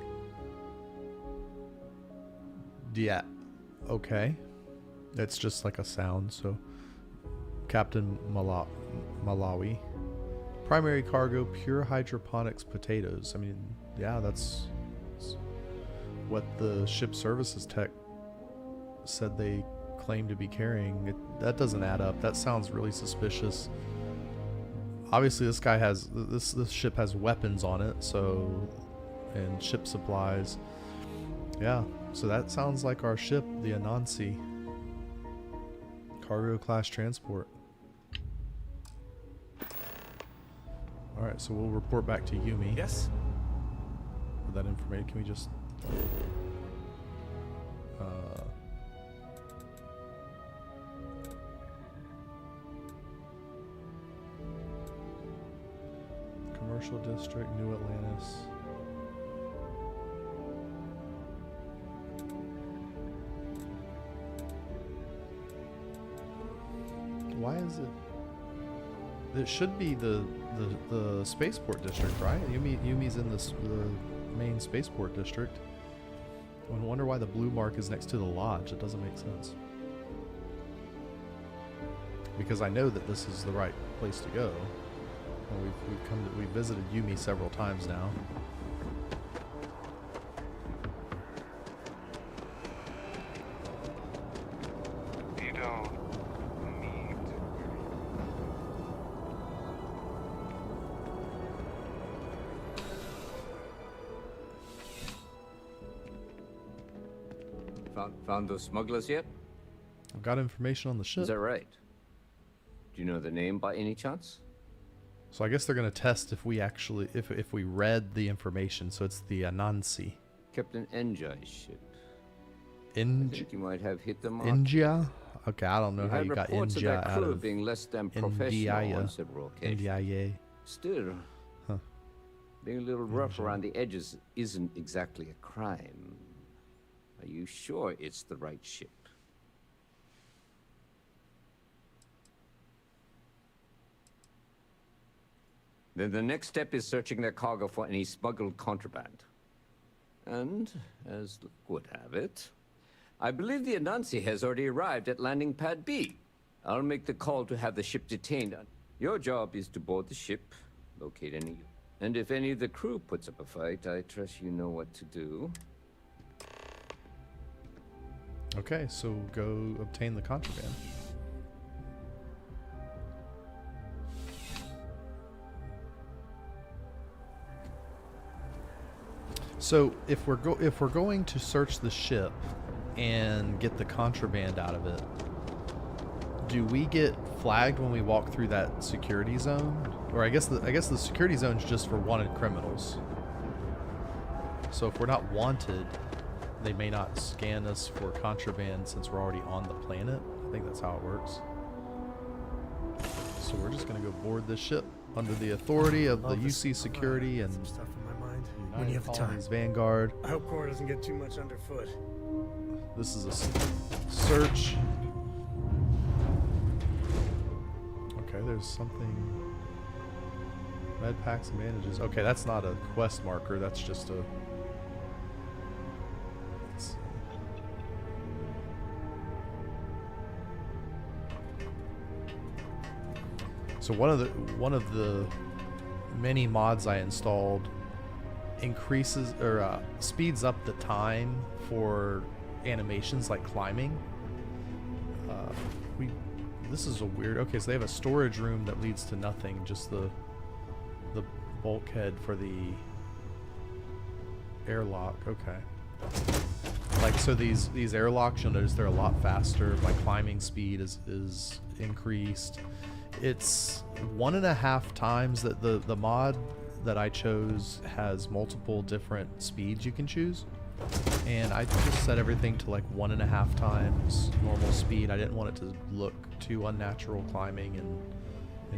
Okay. That's just like a sound, so. Captain Malawi. Primary cargo, pure hydroponics potatoes. I mean, yeah, that's what the ship services tech said they claim to be carrying. That doesn't add up. That sounds really suspicious. Obviously this guy has this ship has weapons on it, so, and ship supplies. Yeah, so that sounds like our ship, the Anansi. Cargo class transport. Alright, so we'll report back to Yumi. Yes? With that information, can we just Commercial District, New Atlantis. Why is it? It should be the spaceport district, right? Yumi's in the main spaceport district. I wonder why the blue mark is next to the lodge. It doesn't make sense. Because I know that this is the right place to go. And we've visited Yumi several times now. You don't need. Found those smugglers yet? I've got information on the ship. Is that right? Do you know the name by any chance? So I guess they're going to test if we actually, if we read the information. So it's the Anansi. Captain Enjai's ship. I Inj? think you might have hit the mark. India? Okay, I don't know You how had you got reports of India that out crew of being less than professional on several occasions. India. Still, being a little rough around the edges isn't exactly a crime. Are you sure it's the right ship? Then the next step is searching their cargo for any smuggled contraband. And, as luck would have it, I believe the Anansi has already arrived at landing pad B. I'll make the call to have the ship detained. Your job is to board the ship, locate any... And if any of the crew puts up a fight, I trust you know what to do. Okay, so go obtain the contraband. So if we're going to search the ship and get the contraband out of it, do we get flagged when we walk through that security zone? Or I guess the security zone is just for wanted criminals. So if we're not wanted, they may not scan us for contraband since we're already on the planet. I think that's how it works. So we're just gonna go board this ship under the authority of the UC security and stuff in my mind. When you have the time. Colonies Vanguard. I hope Cora doesn't get too much underfoot. This is a search. Okay, there's something. Med packs and bandages. Okay, that's not a quest marker. That's just a. So one of the many mods I installed increases or speeds up the time for animations like climbing. This is a weird. Okay, so they have a storage room that leads to nothing, just the bulkhead for the airlock. Okay. Like, so these airlocks, you'll notice they're a lot faster. My climbing speed is increased. It's 1.5 times that the mod that I chose has multiple different speeds you can choose. And I just set everything to like 1.5 times normal speed. I didn't want it to look too unnatural climbing and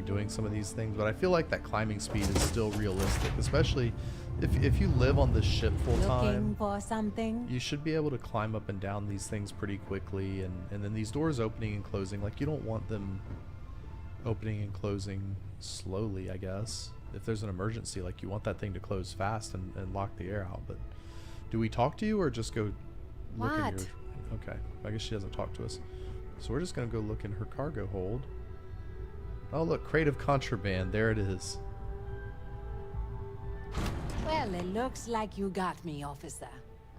doing some of these things, but I feel like that climbing speed is still realistic, especially if you live on this ship full time. Looking for something? You should be able to climb up and down these things pretty quickly, and then these doors opening and closing, like you don't want them opening and closing slowly, I guess. If there's an emergency, like you want that thing to close fast and lock the air out. But do we talk to you or just go look in your... Okay, I guess she doesn't talk to us. So we're just gonna go look in her cargo hold. Oh look, crate of contraband, there it is. Well, it looks like you got me, officer.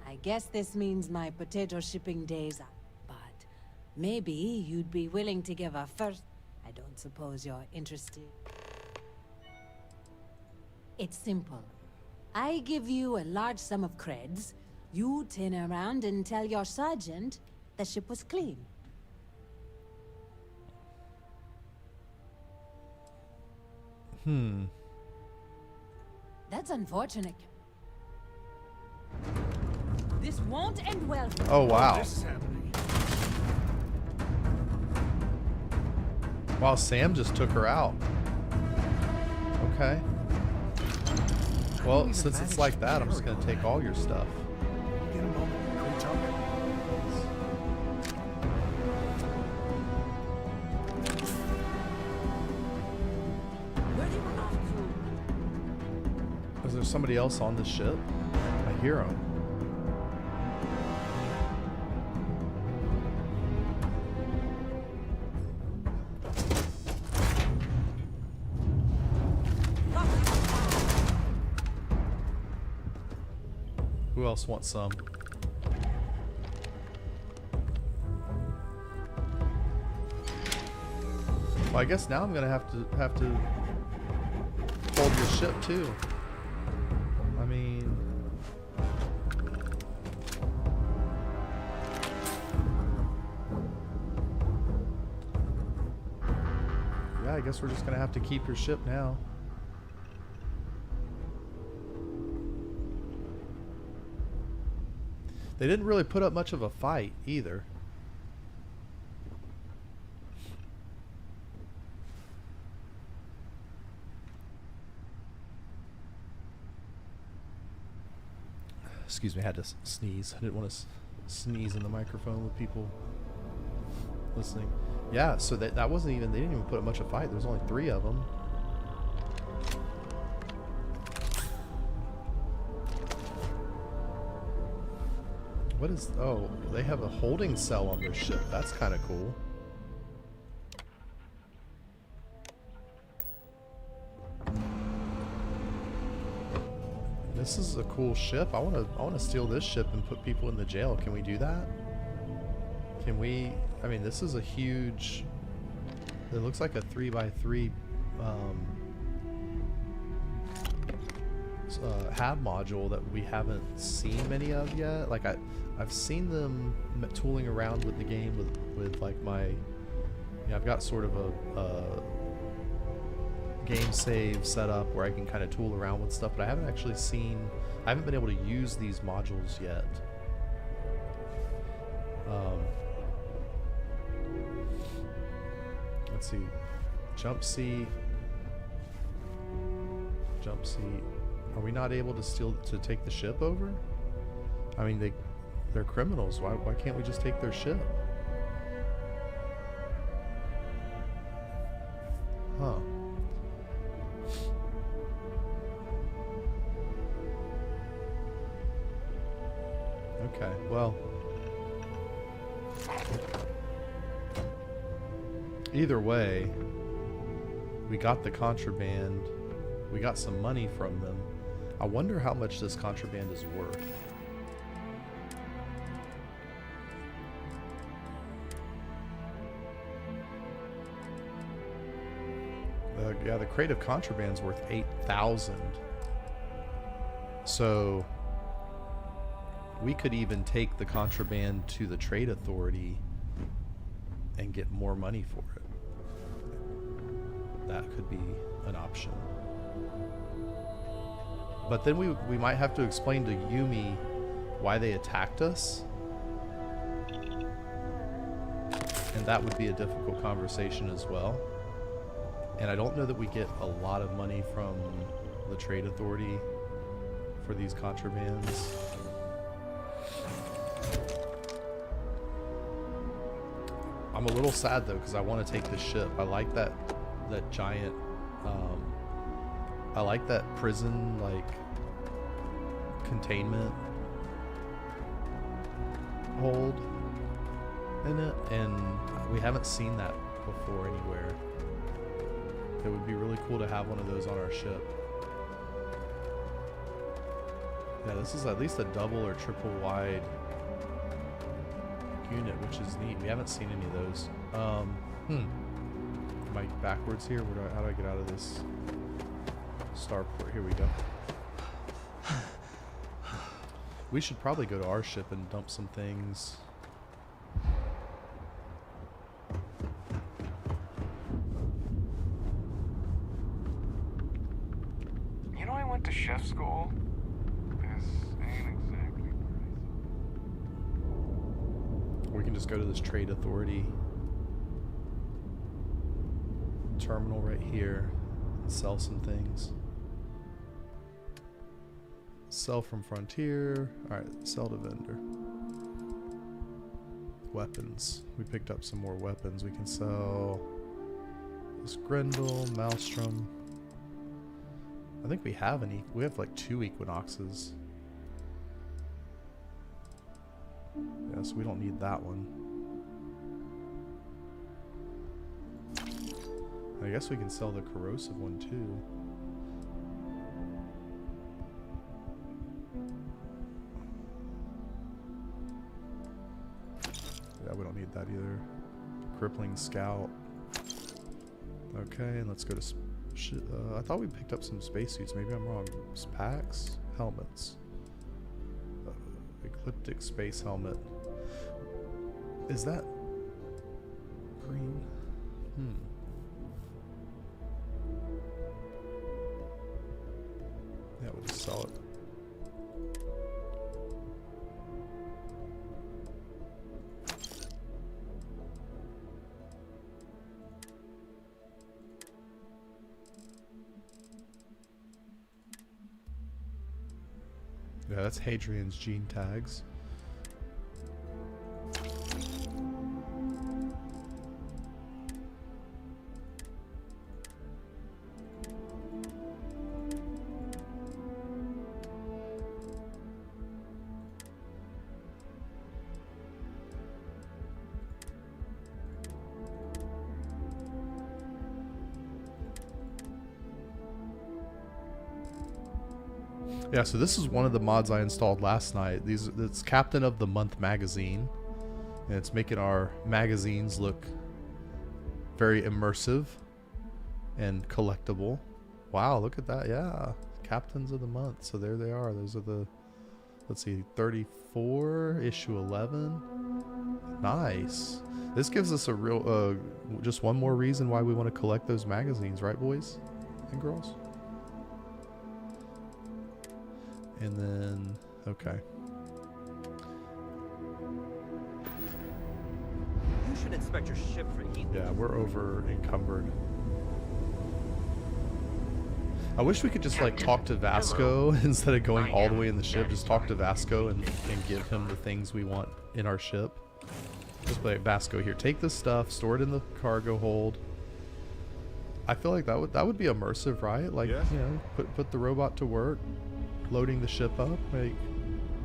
I guess this means my potato shipping days are... But maybe you'd be willing to give a first... I don't suppose you're interested. It's simple. I give you a large sum of creds. You turn around and tell your sergeant the ship was clean. That's unfortunate. This won't end well. Oh wow. This is happening. Wow, Sam just took her out. Okay. Well, since it's like that, I'm just gonna take all your stuff. Get a moment. Can we talk? Is there somebody else on the ship? I hear him. Who else wants some? Well, I guess now I'm gonna have to hold your ship too. I mean, yeah, I guess we're just gonna have to keep your ship now. They didn't really put up much of a fight either. Excuse me, I had to sneeze. I didn't want to sneeze in the microphone with people listening. Yeah, so that wasn't even, they didn't even put up much of a fight. There was only 3 of them. What is, oh, they have a holding cell on their ship. That's kind of cool. This is a cool ship. I want to steal this ship and put people in the jail. Can we do that? Can we? I mean, this is a huge. It looks like a 3x3 hab module that we haven't seen many of yet. Like I've seen them tooling around with the game with like my. I've got sort of a game save set up where I can kind of tool around with stuff, but I haven't actually seen, I haven't been able to use these modules yet. Let's see. Jump seat. Jump seat. Are we not able to take the ship over? I mean, they're criminals. Why can't we just take their ship? Huh. Okay, well. Either way, we got the contraband. We got some money from them. I wonder how much this contraband is worth. Yeah, the crate of contraband's worth 8,000. So we could even take the contraband to the trade authority and get more money for it. That could be an option. But then we might have to explain to Yumi why they attacked us. And that would be a difficult conversation as well. And I don't know that we get a lot of money from the trade authority for these contrabands. I'm a little sad though, because I want to take this ship. I like that giant, I like that prison, like, containment hold in it, and we haven't seen that before anywhere. It would be really cool to have one of those on our ship. Yeah, this is at least a double or triple wide unit, which is neat. We haven't seen any of those. Am I backwards here? How do I get out of this starport? Here we go. We should probably go to our ship and dump some things. You know, I went to chef school. This ain't exactly We can just go to this trade authority terminal right here and sell some things. Sell from Frontier. Alright, sell to vendor. Weapons. We picked up some more weapons. We can sell this Grendel, Maelstrom. I think we have we have like 2 Equinoxes. Yeah, so we don't need that one. I guess we can sell the corrosive one too. Yeah, we don't need that either. Crippling Scout. Okay, and let's go to... I thought we picked up some spacesuits. Maybe I'm wrong. Packs? Helmets. Ecliptic space helmet. Is that... green? Yeah, we'll just sell it. Yeah, that's Hadrian's gene tags. Yeah, so this is one of the mods I installed last night. It's Captain of the Month magazine, and it's making our magazines look very immersive and collectible. Wow, look at that. Yeah, Captains of the Month. So there they are. Those are the, let's see, 34, issue 11. Nice. This gives us a real, just one more reason why we want to collect those magazines, right, boys? and girls. And then, okay. You should inspect your ship for heat. Yeah, we're over encumbered. I wish we could just like talk to Vasco instead of going all the way in the ship. Just talk to Vasco and give him the things we want in our ship. Just be like, Vasco, here, take this stuff, store it in the cargo hold. I feel like that would be immersive, right? Like, you know, put the robot to work, loading the ship up, like,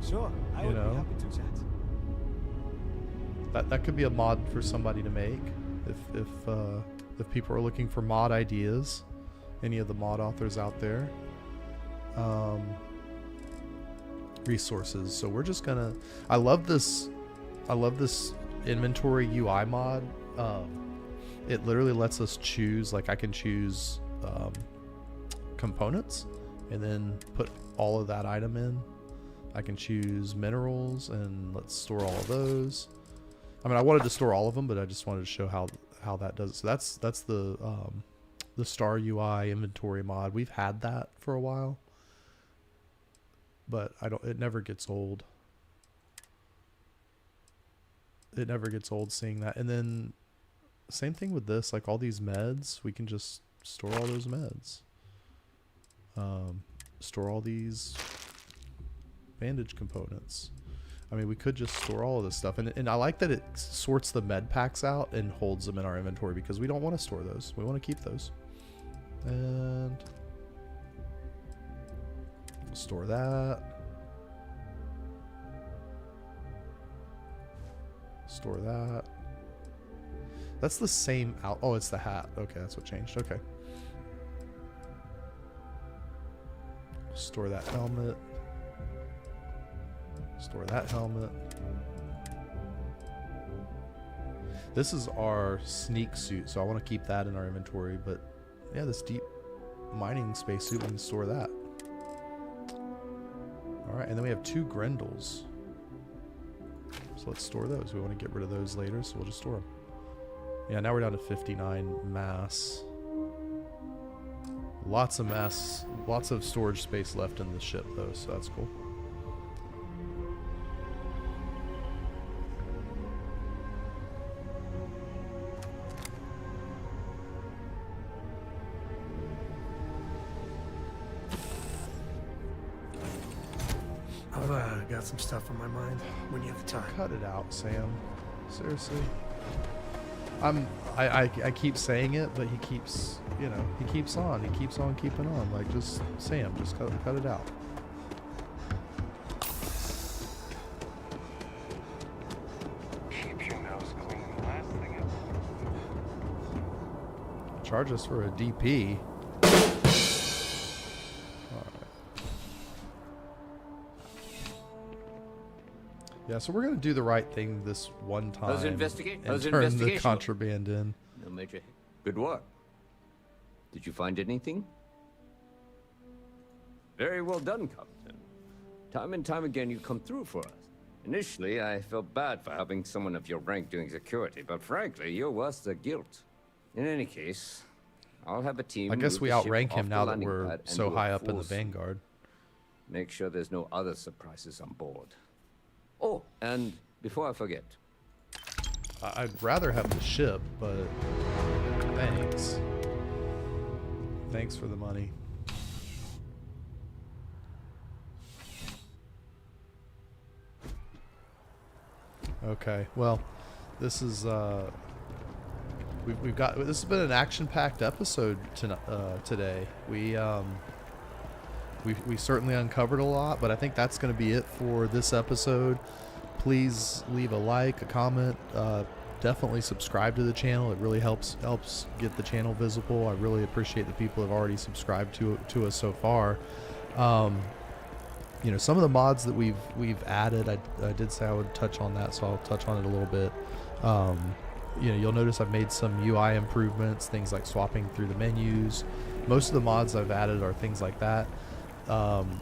sure, I would be happy to chat. That could be a mod for somebody to make if people are looking for mod ideas. Any of the mod authors out there. Resources. So we're just gonna. I love this inventory UI mod. It literally lets us choose. Like I can choose components, and then put all of that item in. I can choose minerals, and let's store all of those. I mean, I wanted to store all of them, but I just wanted to show how that does it. So that's the Star UI inventory mod. We've had that for a while, but it never gets old. It never gets old seeing that. And then same thing with this, like all these meds, we can just store all those meds. Store all these bandage components. I mean, we could just store all of this stuff. And I like that it sorts the med packs out and holds them in our inventory because we don't want to store those. We want to keep those. And store that. Store that. That's the same out. Oh, it's the hat. Okay, that's what changed. Okay. Store that helmet. Store that helmet. This is our sneak suit, so I want to keep that in our inventory. But yeah, this deep mining spacesuit, we can store that. All right, and then we have 2 Grendels. So let's store those. We want to get rid of those later, so we'll just store them. Yeah, now we're down to 59 mass. Lots of mass, lots of storage space left in the ship, though, so that's cool. I've got some stuff on my mind when you have the time. Cut it out, Sam. Seriously. I keep saying it, but he keeps, you know, he keeps on keeping on. Like, just Sam, just cut it out. Keep your nose clean. Last thing Charge us for a DP. Yeah, so we're gonna do the right thing this one time. And turn the contraband in. No major. Good work. Did you find anything? Very well done, Captain. Time and time again, you come through for us. Initially, I felt bad for having someone of your rank doing security, but frankly, you're worth the guilt. In any case, I'll have a team. I guess we outrank him now that we're so high up in the Vanguard. Make sure there's no other surprises on board. Oh, and before I forget, I'd rather have the ship, but thanks. Thanks for the money. Okay, well, this is we've got, this has been an action-packed episode today. We certainly uncovered a lot, but I think that's going to be it for this episode. Please leave a like, a comment, definitely subscribe to the channel. It really helps get the channel visible. I really appreciate the people who have already subscribed to us so far. You know, some of the mods that we've added, I did say I would touch on that, so I'll touch on it a little bit. You know, you'll notice I've made some UI improvements, things like swapping through the menus. Most of the mods I've added are things like that.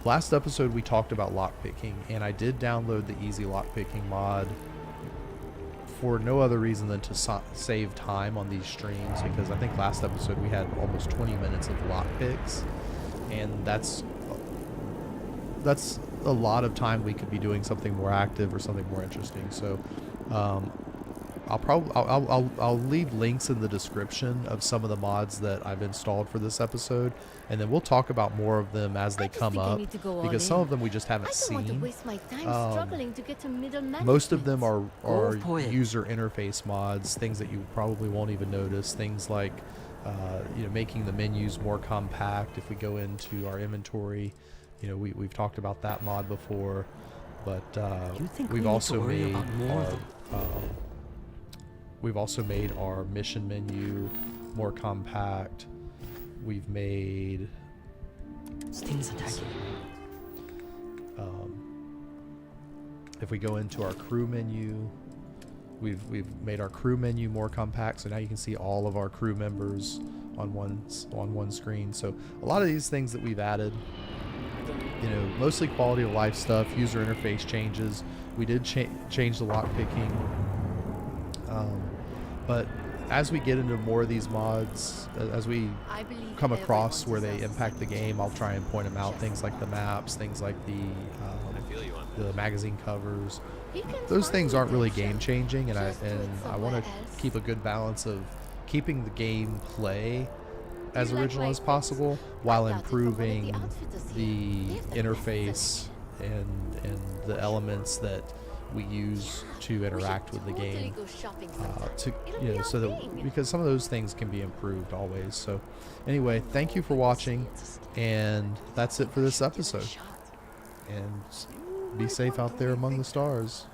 Last episode we talked about lockpicking, and I did download the easy lockpicking mod for no other reason than to save time on these streams, because I think last episode we had almost 20 minutes of lockpicks, and that's a lot of time we could be doing something more active or something more interesting. So I'll leave links in the description of some of the mods that I've installed for this episode, and then we'll talk about more of them as they come up, because some of them we just haven't seen. Most of them are user interface mods, things that you probably won't even notice, things like making the menus more compact. If we go into our inventory, we've talked about that mod before, but we've also made our mission menu more compact. We've made Sting's attacking. If we go into our crew menu, we've made our crew menu more compact, so now you can see all of our crew members on one screen. So a lot of these things that we've added, mostly quality of life stuff, user interface changes. We did change the lock picking, but as we get into more of these mods, as we come across where they impact the game, I'll try and point them out. Things like the maps, things like the magazine covers. Those things aren't really game changing, and I want to keep a good balance of keeping the gameplay as original as possible while improving the interface and the elements that we use to interact with the game, so that, because some of those things can be improved always. So anyway, thank you for watching, and that's it for this episode, and be safe out there among the stars.